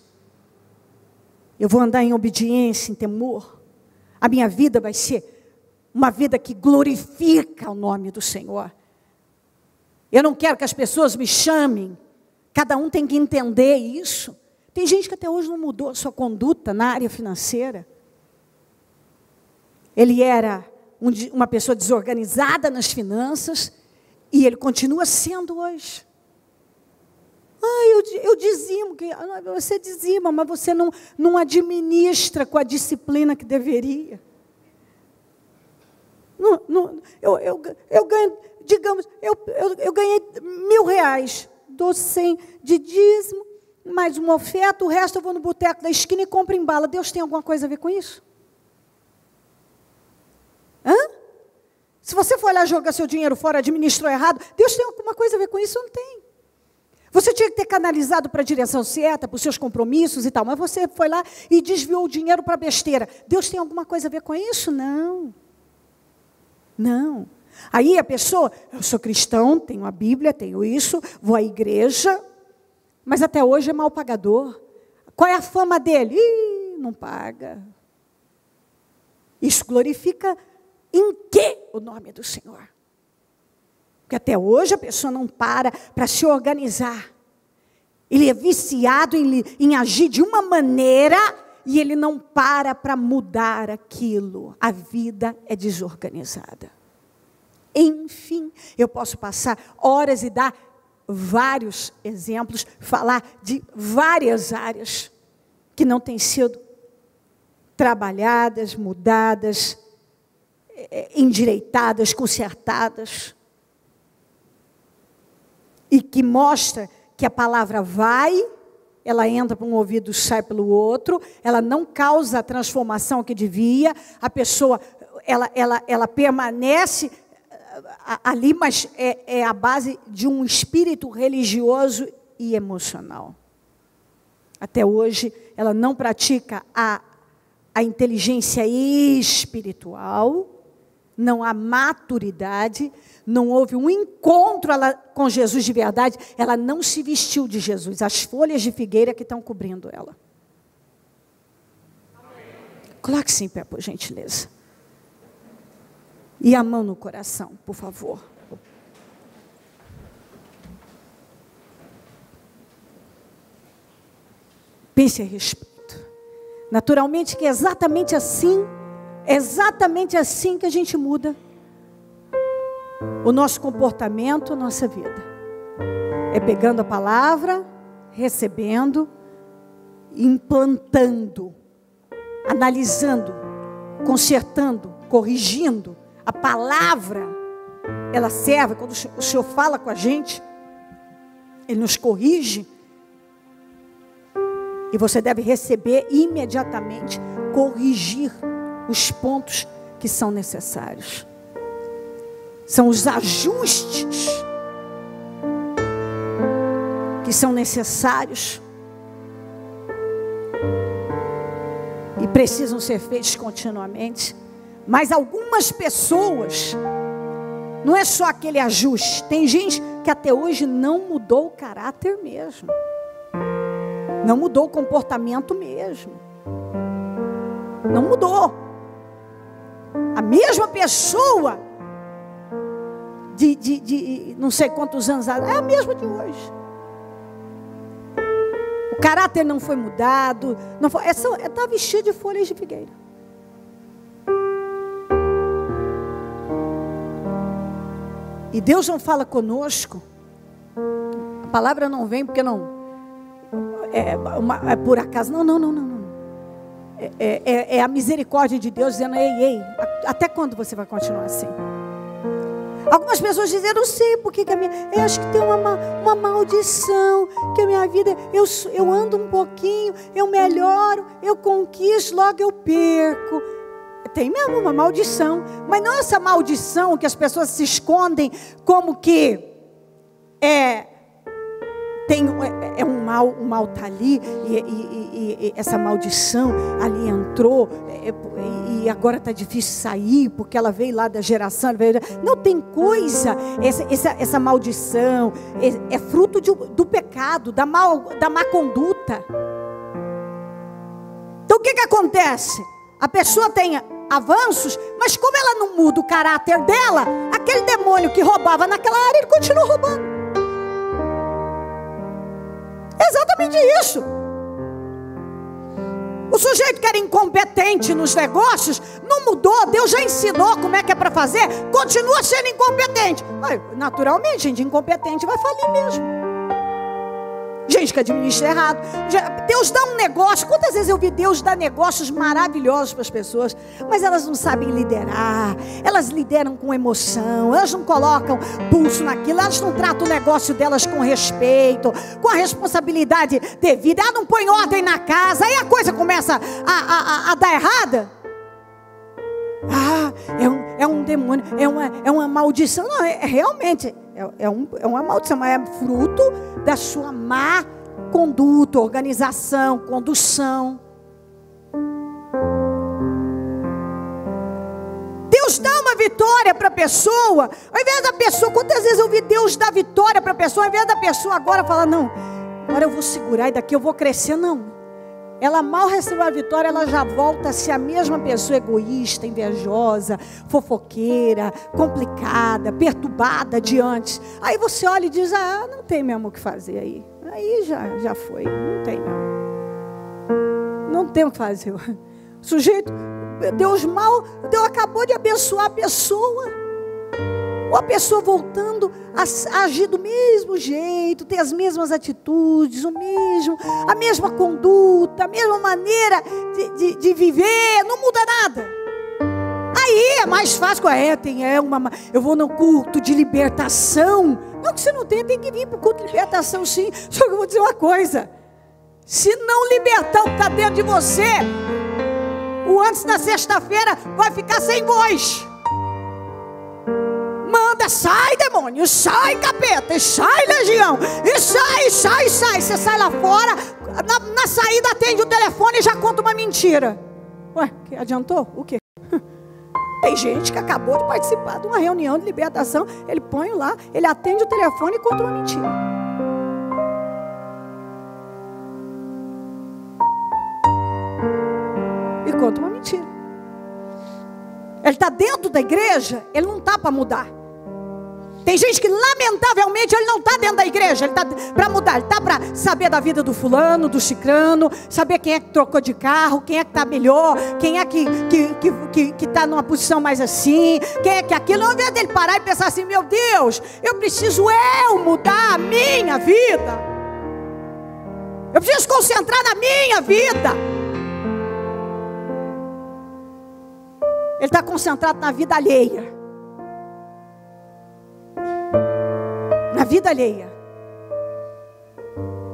Eu vou andar em obediência, em temor? A minha vida vai ser uma vida que glorifica o nome do Senhor. Eu não quero que as pessoas me chamem. Cada um tem que entender isso. Tem gente que até hoje não mudou a sua conduta na área financeira. Ele era uma pessoa desorganizada nas finanças e ele continua sendo hoje. Eu dizimo, você dizima, mas você não administra com a disciplina que deveria. Eu ganho, digamos, eu ganhei R$1.000, dou 100 de dízimo, mais uma oferta, o resto eu vou no boteco da esquina e compro em bala. Deus tem alguma coisa a ver com isso? Se você for lá jogar seu dinheiro fora, administrou errado, Deus tem alguma coisa a ver com isso? Não tem. Você tinha que ter canalizado para a direção certa, para os seus compromissos e tal, mas você foi lá e desviou o dinheiro para besteira. Deus tem alguma coisa a ver com isso? Não. Não. Aí a pessoa, eu sou cristão, tenho a Bíblia, tenho isso, vou à igreja, mas até hoje é mal pagador. Qual é a fama dele? Não paga. Isso glorifica em quê o nome do Senhor? Porque até hoje a pessoa não para se organizar. Ele é viciado em agir de uma maneira e ele não para mudar aquilo. A vida é desorganizada. Enfim, eu posso passar horas e dar vários exemplos, falar de várias áreas que não têm sido trabalhadas, mudadas, endireitadas, consertadas. E que mostra que a palavra vai, ela entra por um ouvido e sai pelo outro, ela não causa a transformação que devia, a pessoa, ela permanece ali, mas é a base de um espírito religioso e emocional. Até hoje, ela não pratica a inteligência espiritual, não há maturidade, não houve um encontro com Jesus de verdade, ela não se vestiu de Jesus, as folhas de figueira que estão cobrindo ela. Coloque-se em pé, por gentileza. E a mão no coração, por favor. Pense a respeito. Naturalmente que é exatamente assim que a gente muda o nosso comportamento, a nossa vida. É pegando a palavra, recebendo, implantando, analisando, consertando, corrigindo. A palavra, ela serve, quando o Senhor fala com a gente, Ele nos corrige, e você deve receber imediatamente, corrigir os pontos que são necessários. São os ajustes que são necessários e precisam ser feitos continuamente. Mas algumas pessoas, não é só aquele ajuste. Tem gente que até hoje não mudou o caráter mesmo. Não mudou o comportamento mesmo. Não mudou. A mesma pessoa de não sei quantos anos, é a mesma de hoje. O caráter não foi mudado. Está vestido de folhas de figueira. E Deus não fala conosco. A palavra não vem porque não é por acaso. Não. É a misericórdia de Deus dizendo: ei, até quando você vai continuar assim? Algumas pessoas dizem: eu não sei porque que eu acho que tem uma maldição, que a minha vida, eu ando um pouquinho, eu melhoro, eu conquisto, logo eu perco. Tem mesmo uma maldição, mas não essa maldição que as pessoas se escondem como que um mal está ali, e essa maldição ali entrou, e agora está difícil sair, porque ela veio lá da geração. Não tem coisa, essa maldição é fruto do pecado, da má conduta. Então o que acontece? A pessoa tem avanços, mas como ela não muda o caráter dela, aquele demônio que roubava naquela área, ele continua roubando. É exatamente isso. O sujeito que era incompetente nos negócios, não mudou, Deus já ensinou como é que é para fazer, continua sendo incompetente. Mas, naturalmente, gente incompetente vai falir mesmo. Gente que administra errado. Deus dá um negócio. Quantas vezes eu vi Deus dar negócios maravilhosos para as pessoas, mas elas não sabem liderar, elas lideram com emoção, elas não colocam pulso naquilo, elas não tratam o negócio delas com respeito, com a responsabilidade devida, elas não põem ordem na casa, aí a coisa começa a dar errada. É um demônio, é uma maldição. Não, realmente é uma maldição, mas é fruto da sua má conduta, organização, condução. Deus dá uma vitória para a pessoa, ao invés da pessoa, quantas vezes eu vi Deus dar vitória para a pessoa, ao invés da pessoa agora falar: não, agora eu vou segurar e daqui eu vou crescer. Não. Ela mal recebeu a vitória, ela já volta a ser a mesma pessoa egoísta, invejosa, fofoqueira, complicada, perturbada de antes. Aí você olha e diz: não tem mesmo o que fazer aí. Aí já foi, não tem mesmo. Não tem o que fazer. O sujeito, Deus acabou de abençoar a pessoa. Ou a pessoa voltando a agir do mesmo jeito, ter as mesmas atitudes, a mesma conduta, a mesma maneira de viver, não muda nada. Aí é mais fácil, eu vou no culto de libertação. Não, que você não tem que vir para o culto de libertação, sim. Só que eu vou dizer uma coisa: se não libertar o que está dentro de você, o antes da sexta-feira vai ficar sem voz. Manda, sai demônio, sai capeta, sai legião, e sai. Você sai lá fora, na saída atende o telefone e já conta uma mentira. Ué, que adiantou? O quê? Tem gente que acabou de participar de uma reunião de libertação, ele põe lá, ele atende o telefone e conta uma mentira. E conta uma mentira. Ele está dentro da igreja, ele não está para mudar. Tem gente que, lamentavelmente, ele não está dentro da igreja. Ele está para mudar. Ele está para saber da vida do fulano, do cicrano, saber quem é que trocou de carro, quem é que está melhor, quem é que está numa posição mais assim, quem é que aquilo. Ao invés dele parar e pensar assim: meu Deus, eu preciso mudar a minha vida. Eu preciso concentrar na minha vida. Ele está concentrado na vida alheia. Na vida alheia.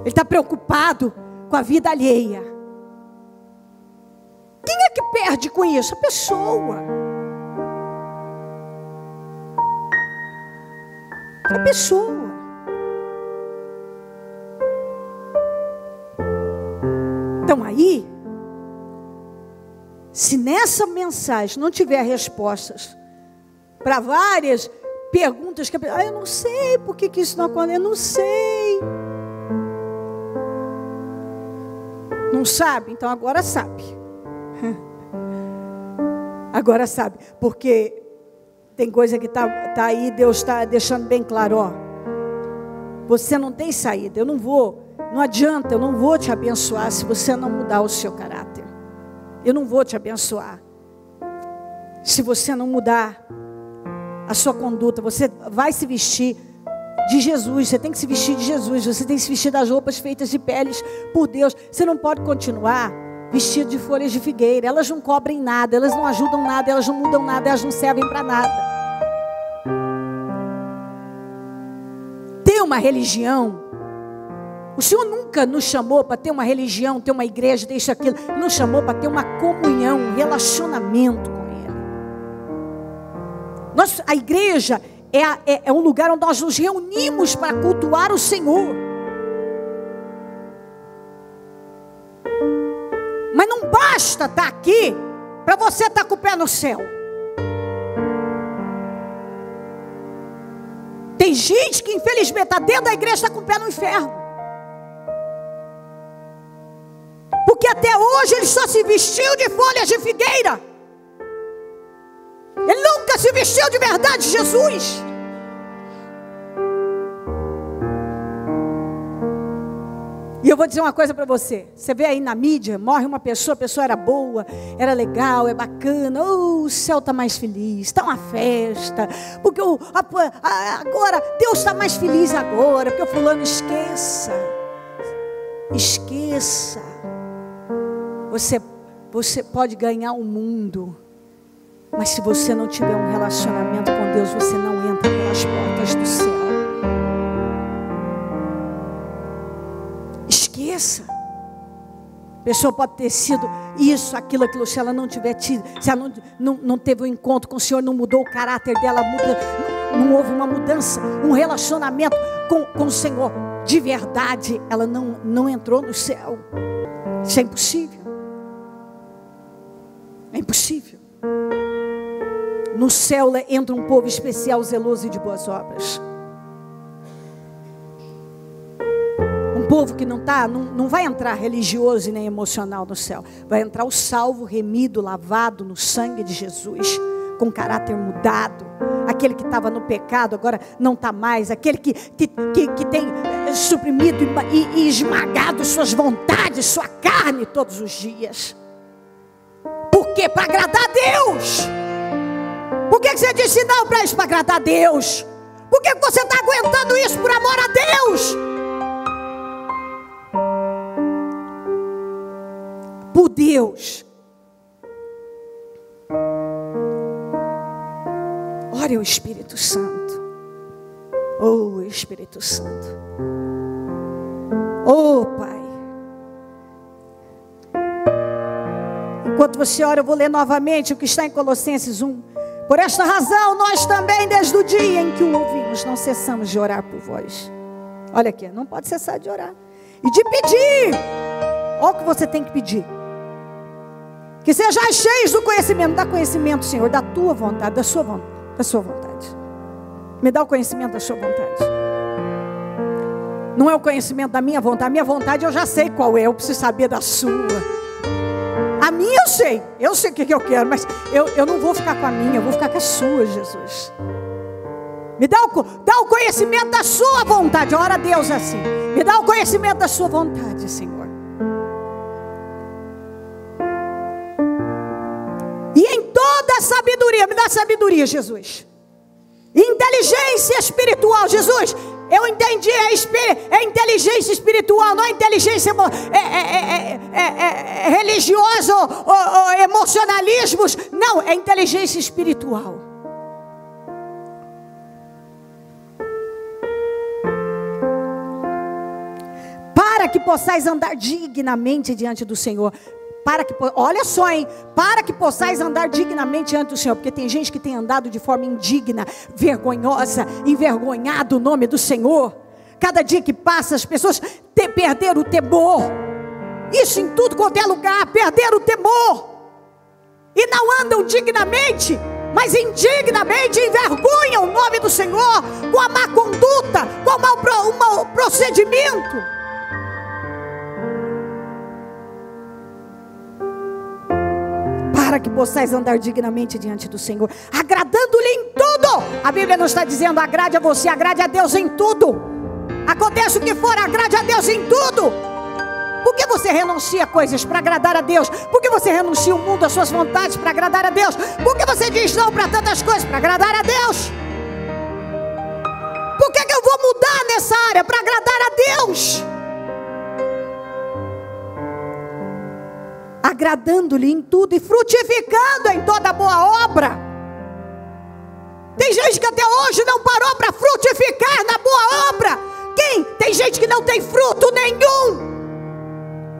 Ele está preocupado com a vida alheia. Quem é que perde com isso? A pessoa. A pessoa. Então aí, se nessa mensagem não tiver respostas para várias perguntas que eu não sei por que isso não acontece, eu não sei. Não sabe? Então agora sabe. Agora sabe, porque tem coisa que tá aí, Deus está deixando bem claro, ó. Você não tem saída, não adianta, eu não vou te abençoar se você não mudar o seu caráter. Eu não vou te abençoar se você não mudar a sua conduta. Você vai se vestir de Jesus. Você tem que se vestir de Jesus. Você tem que se vestir das roupas feitas de peles por Deus. Você não pode continuar vestido de folhas de figueira. Elas não cobrem nada, elas não ajudam nada, elas não mudam nada, elas não servem para nada. Ter uma religião, o Senhor nunca nos chamou para ter uma religião, ter uma igreja, deixa aquilo. Nos chamou para ter uma comunhão, um relacionamento com Ele. A igreja é um lugar onde nós nos reunimos para cultuar o Senhor. Mas não basta estar aqui para você estar com o pé no céu. Tem gente que infelizmente está dentro da igreja, está com o pé no inferno. Porque até hoje ele só se vestiu de folhas de figueira. Ele nunca se vestiu de verdade de Jesus. E eu vou dizer uma coisa para você. Você vê aí na mídia, morre uma pessoa, a pessoa era boa, era legal, é bacana. O céu está mais feliz, está uma festa. Porque agora, Deus está mais feliz agora. Porque o fulano esqueça. Você pode ganhar o mundo, mas se você não tiver um relacionamento com Deus, você não entra pelas portas do céu. Esqueça. A pessoa pode ter sido isso, aquilo, se ela não tiver tido, se ela não teve um encontro com o Senhor, não mudou o caráter dela, não houve uma mudança, um relacionamento com o Senhor de verdade, ela não entrou no céu. Isso é impossível. É impossível. No céu entra um povo especial, zeloso e de boas obras. Um povo que não vai entrar religioso e nem emocional no céu. Vai entrar o salvo, remido, lavado no sangue de Jesus, com caráter mudado. Aquele que estava no pecado agora não está mais. Aquele que tem suprimido e esmagado suas vontades, sua carne todos os dias. Por quê? Para agradar a Deus. Por que você disse não para isso? Para agradar a Deus. Por que você está aguentando isso por amor a Deus? Por Deus. Ore ao Espírito Santo. Oh, Espírito Santo. Oh, Pai. Enquanto você ora, eu vou ler novamente o que está em Colossenses 1. Por esta razão, nós também, desde o dia em que o ouvimos, não cessamos de orar por vós. Olha aqui, não pode cessar de orar. E de pedir. Olha o que você tem que pedir. Que sejais cheios do conhecimento. Dá conhecimento, Senhor, da tua vontade, da sua vontade. Me dá o conhecimento da sua vontade. Não é o conhecimento da minha vontade. A minha vontade eu já sei qual é. Eu preciso saber da sua. A minha eu sei o que eu quero, mas eu não vou ficar com a minha, eu vou ficar com a sua, Jesus. Me dá o conhecimento da sua vontade. Ora a Deus assim. Me dá o conhecimento da sua vontade, Senhor. E em toda sabedoria, me dá sabedoria, Jesus. Inteligência espiritual, Jesus. Eu entendi, é inteligência espiritual, não é inteligência religiosa ou emocionalismos. Não, é inteligência espiritual. Para que possais andar dignamente diante do Senhor. Olha só, hein? Para que possais andar dignamente diante do Senhor. Porque tem gente que tem andado de forma indigna, vergonhosa, envergonhado o nome do Senhor. Cada dia que passa, as pessoas perderam o temor. Isso em tudo quanto é lugar, perderam o temor. E não andam dignamente, mas indignamente envergonham o nome do Senhor, com a má conduta, com o mau procedimento. Para que possais andar dignamente diante do Senhor, agradando-lhe em tudo. A Bíblia não está dizendo agrade a você, agrade a Deus em tudo. Acontece o que for, agrade a Deus em tudo. Por que você renuncia a coisas para agradar a Deus? Por que você renuncia o mundo, as suas vontades para agradar a Deus? Por que você diz não para tantas coisas para agradar a Deus? Por que eu vou mudar nessa área para agradar a Deus? Agradando-lhe em tudo e frutificando em toda boa obra. Tem gente que até hoje não parou para frutificar na boa obra. Quem? Tem gente que não tem fruto nenhum.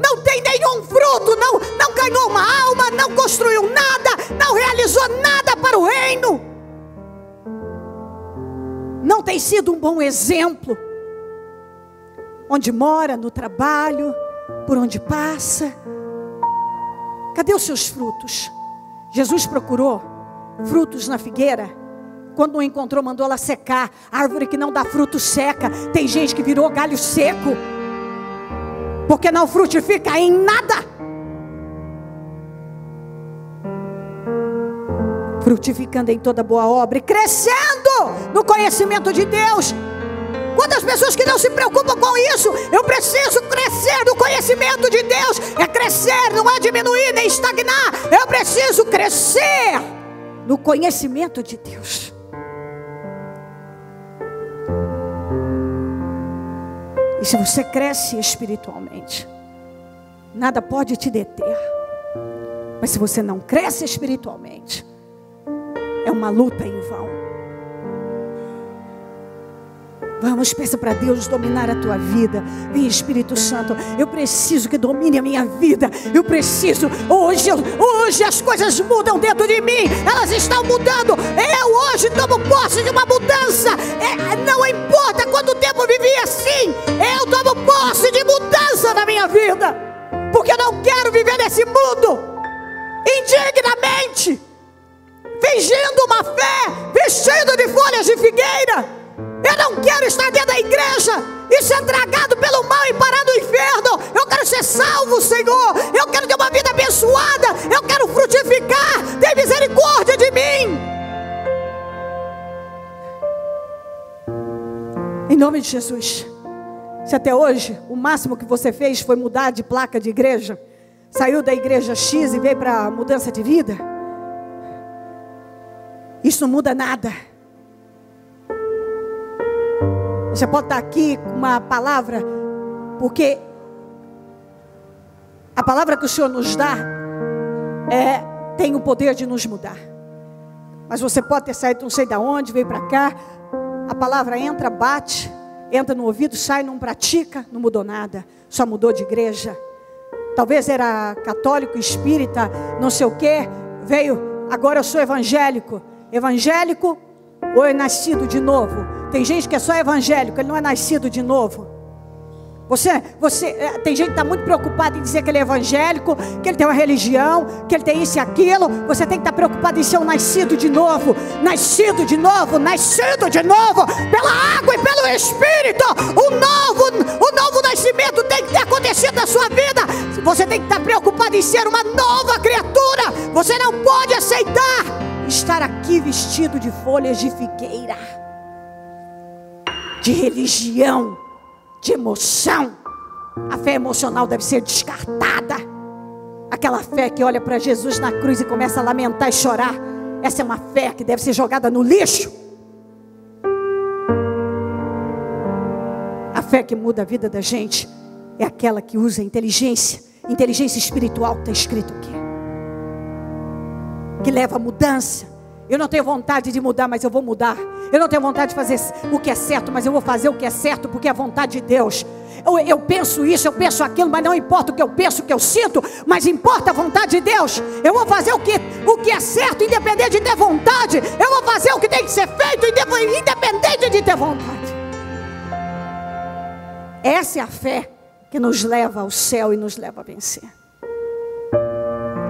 Não tem nenhum fruto, não ganhou uma alma, não construiu nada, não realizou nada para o reino. Não tem sido um bom exemplo. Onde mora, no trabalho, por onde passa. Cadê os seus frutos? Jesus procurou frutos na figueira. Quando não encontrou, mandou ela secar. A árvore que não dá fruto seca. Tem gente que virou galho seco, porque não frutifica em nada. Frutificando em toda boa obra e crescendo no conhecimento de Deus. Quantas pessoas que não se preocupam com isso? Eu preciso crescer no conhecimento de Deus. É crescer, não é diminuir nem estagnar. Eu preciso crescer no conhecimento de Deus. E se você cresce espiritualmente, nada pode te deter. Mas se você não cresce espiritualmente, é uma luta em vão. Vamos, peça para Deus dominar a tua vida. Vem, Espírito Santo, eu preciso que domine a minha vida. Eu preciso, hoje as coisas mudam dentro de mim. Elas estão mudando. Eu hoje tomo posse de uma mudança. Não importa quanto tempo eu vivi assim, eu tomo posse de mudança na minha vida. Porque eu não quero viver nesse mundo indignamente, fingindo uma fé, vestido de folhas de figueira. Eu não quero estar dentro da igreja e ser tragado pelo mal e parar no inferno. Eu quero ser salvo, Senhor. Eu quero ter uma vida abençoada. Eu quero frutificar. Tem misericórdia de mim. Em nome de Jesus. Se até hoje o máximo que você fez foi mudar de placa de igreja, saiu da igreja X e veio para mudança de vida, isso não muda nada. Você pode estar aqui com uma palavra, porque a palavra que o Senhor nos dá tem o poder de nos mudar. Mas você pode ter saído não sei de onde, veio para cá, a palavra entra, bate, entra no ouvido, sai, não pratica, não mudou nada, só mudou de igreja. Talvez era católico, espírita, não sei o que, veio, agora eu sou evangélico. Evangélico ou é nascido de novo? Tem gente que é só evangélico, ele não é nascido de novo. Tem gente que está muito preocupada em dizer que ele é evangélico, que ele tem uma religião, que ele tem isso e aquilo. Você tem que estar preocupado em ser um nascido de novo. Nascido de novo, nascido de novo, pela água e pelo Espírito. O novo nascimento tem que ter acontecido na sua vida. Você tem que estar preocupado em ser uma nova criatura. Você não pode aceitar estar aqui vestido de folhas de figueira. de religião, de emoção. A fé emocional deve ser descartada. Aquela fé que olha para Jesus na cruz e começa a lamentar e chorar, essa é uma fé que deve ser jogada no lixo. A fé que muda a vida da gente é aquela que usa inteligência espiritual, que está escrito aqui, que leva a mudança. Eu não tenho vontade de mudar, mas eu vou mudar. Eu não tenho vontade de fazer o que é certo, mas eu vou fazer o que é certo, porque é a vontade de Deus. Eu penso isso, eu penso aquilo, mas não importa o que eu penso, o que eu sinto, mas importa a vontade de Deus. Eu vou fazer o que é certo, independente de ter vontade. Eu vou fazer o que tem que ser feito, independente de ter vontade. Essa é a fé que nos leva ao céu e nos leva a vencer.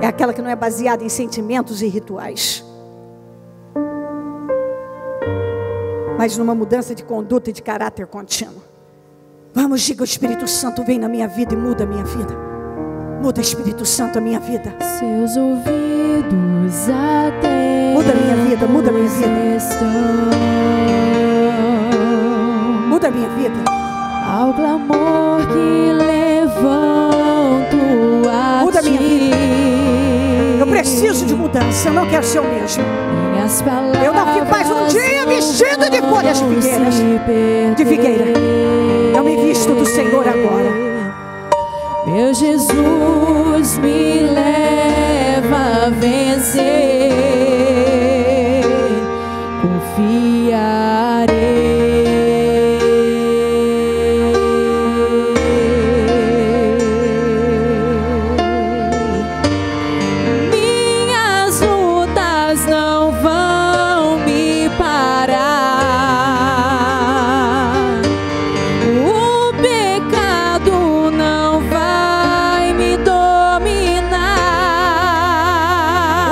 É aquela que não é baseada em sentimentos e rituais, mas numa mudança de conduta e de caráter contínuo. Vamos, diga: o Espírito Santo vem na minha vida e muda a minha vida. Muda, Espírito Santo, a minha vida. Seus ouvidos até muda a minha vida, muda a minha vida. Muda a minha vida. Ao clamor que levanto a muda a minha vida. ti. Eu preciso de mudança, eu não quero ser o mesmo. Eu não fico mais um dia vestido de folhas de figueira. Eu me visto do Senhor agora. Meu Jesus me leva a vencer. Confiarei. Minhas lutas não vão me parar. O pecado não vai me dominar.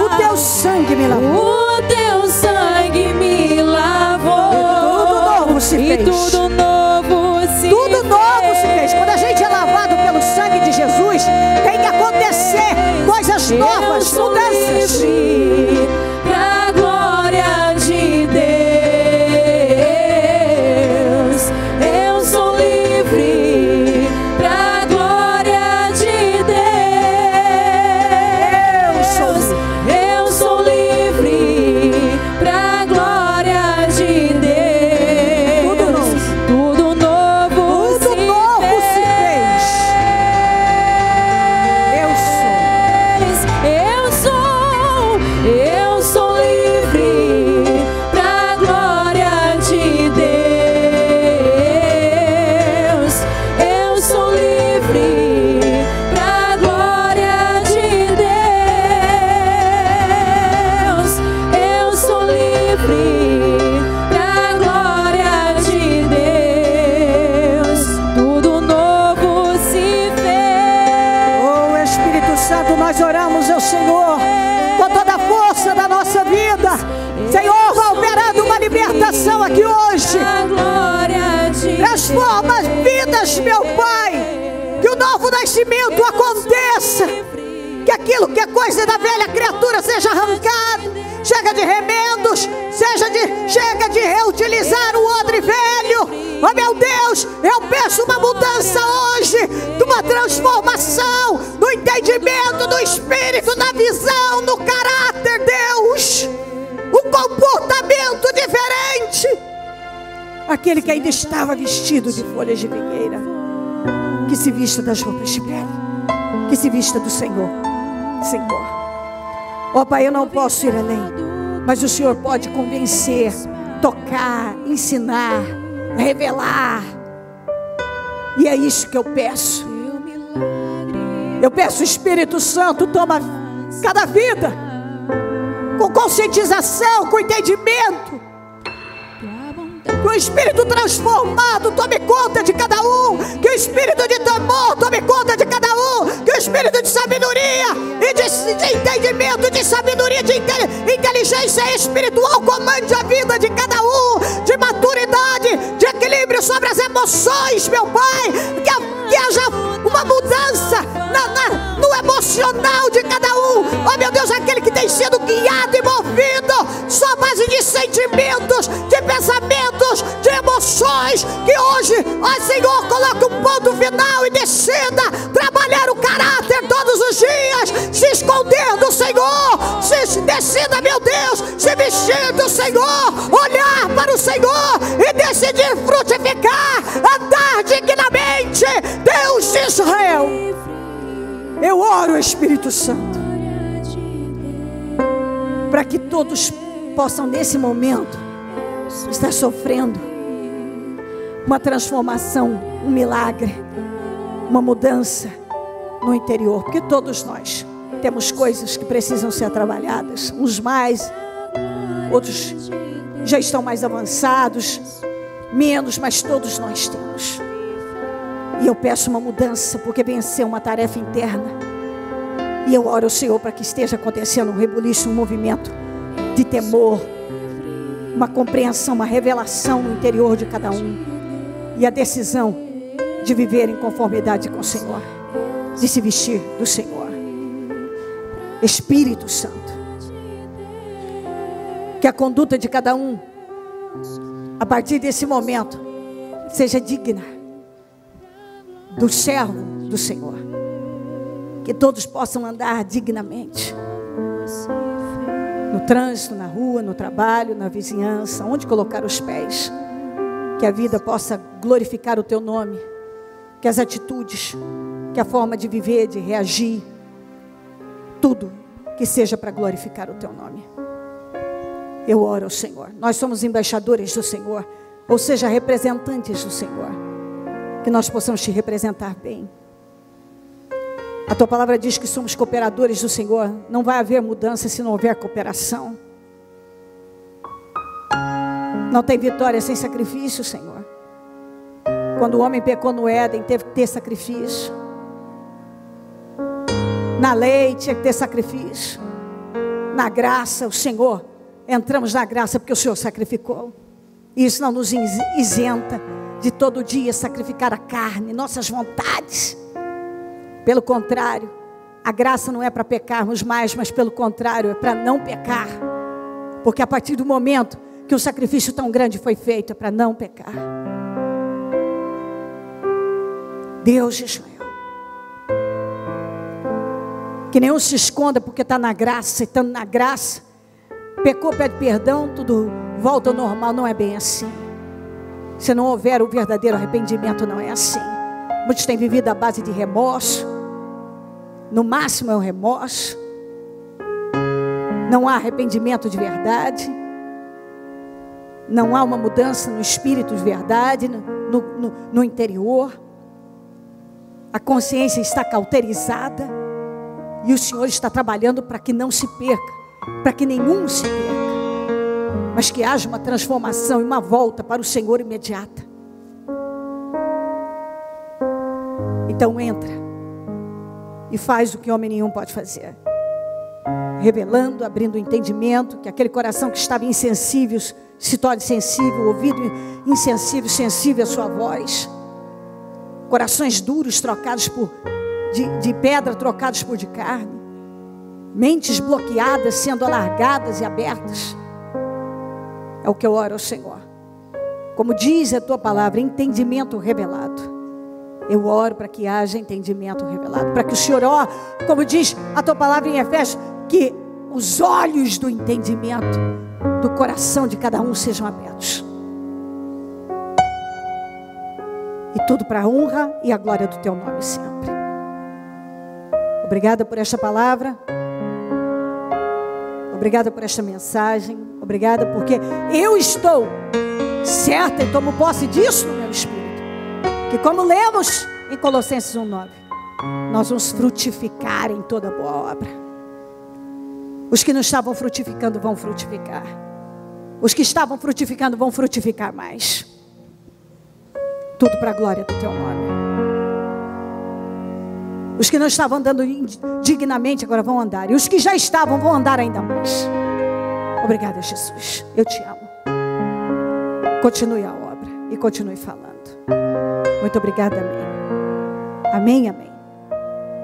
O teu sangue me lavou. O teu sangue me lavou. E tudo novo se fez. Tudo novo se fez. Quando a gente é lavado pelo sangue de Jesus, tem que acontecer coisas novas, mudanças. Pra glória de Deus, eu sou livre. Pra glória de Deus, eu sou livre. Pra glória de Deus, tudo novo se fez. Eu sou livre. Pra glória de Deus, eu sou livre. Pra glória de Deus, eu sou livre. Pra glória de Deus, tudo novo se fez. Oh, Espírito Santo, nós oramos ao Senhor com toda a força da nossa vida. Senhor, vai operando uma libertação aqui hoje. Transforma as vidas, meu Pai. Que o novo nascimento aconteça. Que aquilo que é coisa da velha criatura seja arrancado. Chega de remendos. Chega de reutilizar o odre velho. Oh, meu Deus, eu peço uma mudança hoje, de uma transformação no entendimento do espírito, na visão, no caráter, Deus. Um comportamento diferente. Aquele que ainda estava vestido de folhas de figueira, que se vista das roupas de pele, que se vista do Senhor. Senhor, ó Pai, eu não posso ir além, mas o Senhor pode convencer, tocar, ensinar, revelar. E é isso que eu peço. Eu peço, Espírito Santo, toma cada vida com conscientização, com entendimento. Que o Espírito transformado tome conta de cada um. Que o Espírito de temor tome conta de cada um. Que o Espírito de sabedoria e de entendimento, de sabedoria, de inteligência espiritual comande a vida de cada um. De maturidade, de equilíbrio sobre as emoções, meu Pai. Que haja uma mudança no emocional de cada um. Oh, meu Deus, aquele que tem sido guiado e movido só à base de sentimentos, de pensamentos, de emoções, emoções, que hoje, ó Senhor, coloque um ponto final e decida trabalhar o caráter todos os dias, se esconder do Senhor, decida, meu Deus, se vestir do Senhor, olhar para o Senhor e decidir frutificar, andar dignamente. Deus de Israel, eu oro, Espírito Santo, para que todos possam nesse momento estar sofrendo uma transformação, um milagre, uma mudança no interior, porque todos nós temos coisas que precisam ser trabalhadas, uns mais, outros já estão mais avançados, menos, mas todos nós temos. E eu peço uma mudança, porque vencer uma tarefa interna. E eu oro ao Senhor para que esteja acontecendo um rebuliço, um movimento de temor, uma compreensão, uma revelação no interior de cada um, e a decisão de viver em conformidade com o Senhor, de se vestir do Senhor. Espírito Santo, que a conduta de cada um, a partir desse momento, seja digna do servo do Senhor, que todos possam andar dignamente, no trânsito, na rua, no trabalho, na vizinhança, onde colocar os pés, que a vida possa glorificar o teu nome, que as atitudes, que a forma de viver, de reagir, tudo que seja para glorificar o teu nome. Eu oro ao Senhor, nós somos embaixadores do Senhor, ou seja, representantes do Senhor, que nós possamos te representar bem. A tua palavra diz que somos cooperadores do Senhor. Não vai haver mudança se não houver cooperação. Não tem vitória sem sacrifício, Senhor. Quando o homem pecou no Éden, teve que ter sacrifício. Na lei tinha que ter sacrifício. Na graça, o Senhor, entramos na graça porque o Senhor sacrificou. E isso não nos isenta de todo dia sacrificar a carne, nossas vontades. Pelo contrário, a graça não é para pecarmos mais, mas pelo contrário, é para não pecar. Porque a partir do momento que um sacrifício tão grande foi feito, é para não pecar. Deus de Israel, que nenhum se esconda porque está na graça, e estando na graça, pecou, pede perdão, tudo volta ao normal. Não é bem assim. Se não houver o verdadeiro arrependimento, não é assim. Muitos têm vivido à base de remorso. No máximo é o remorso. Não há arrependimento de verdade. Não há uma mudança no espírito de verdade, no interior. A consciência está cauterizada. E o Senhor está trabalhando para que não se perca, para que nenhum se perca, mas que haja uma transformação e uma volta para o Senhor imediata. Então entra e faz o que homem nenhum pode fazer, revelando, abrindo o entendimento, que aquele coração que estava insensível se torne sensível, ouvido insensível, sensível à sua voz. Corações duros trocados de pedra, trocados por de carne. Mentes bloqueadas sendo alargadas e abertas. É o que eu oro ao Senhor. Como diz a tua palavra, entendimento revelado. Eu oro para que haja entendimento revelado, para que o Senhor, como diz a tua palavra em Efésios, que os olhos do entendimento do coração de cada um sejam abertos. E tudo para a honra e a glória do teu nome sempre. Obrigada por esta palavra. Obrigada por esta mensagem. Obrigada porque eu estou certa e tomo posse disso no meu espírito. Que como lemos em Colossenses 1:9, nós vamos frutificar em toda boa obra. Os que não estavam frutificando vão frutificar. Os que estavam frutificando vão frutificar mais. Tudo para a glória do teu nome. Os que não estavam andando dignamente agora vão andar. E os que já estavam vão andar ainda mais. Obrigada, Jesus. Eu te amo. Continue a obra e continue falando. Muito obrigada, amém. Amém, amém.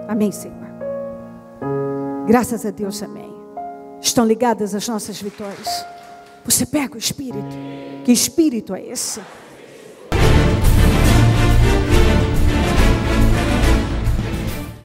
Amém, Senhor. Graças a Deus, amém. Estão ligadas as nossas vitórias. Você pega o Espírito. Que Espírito é esse?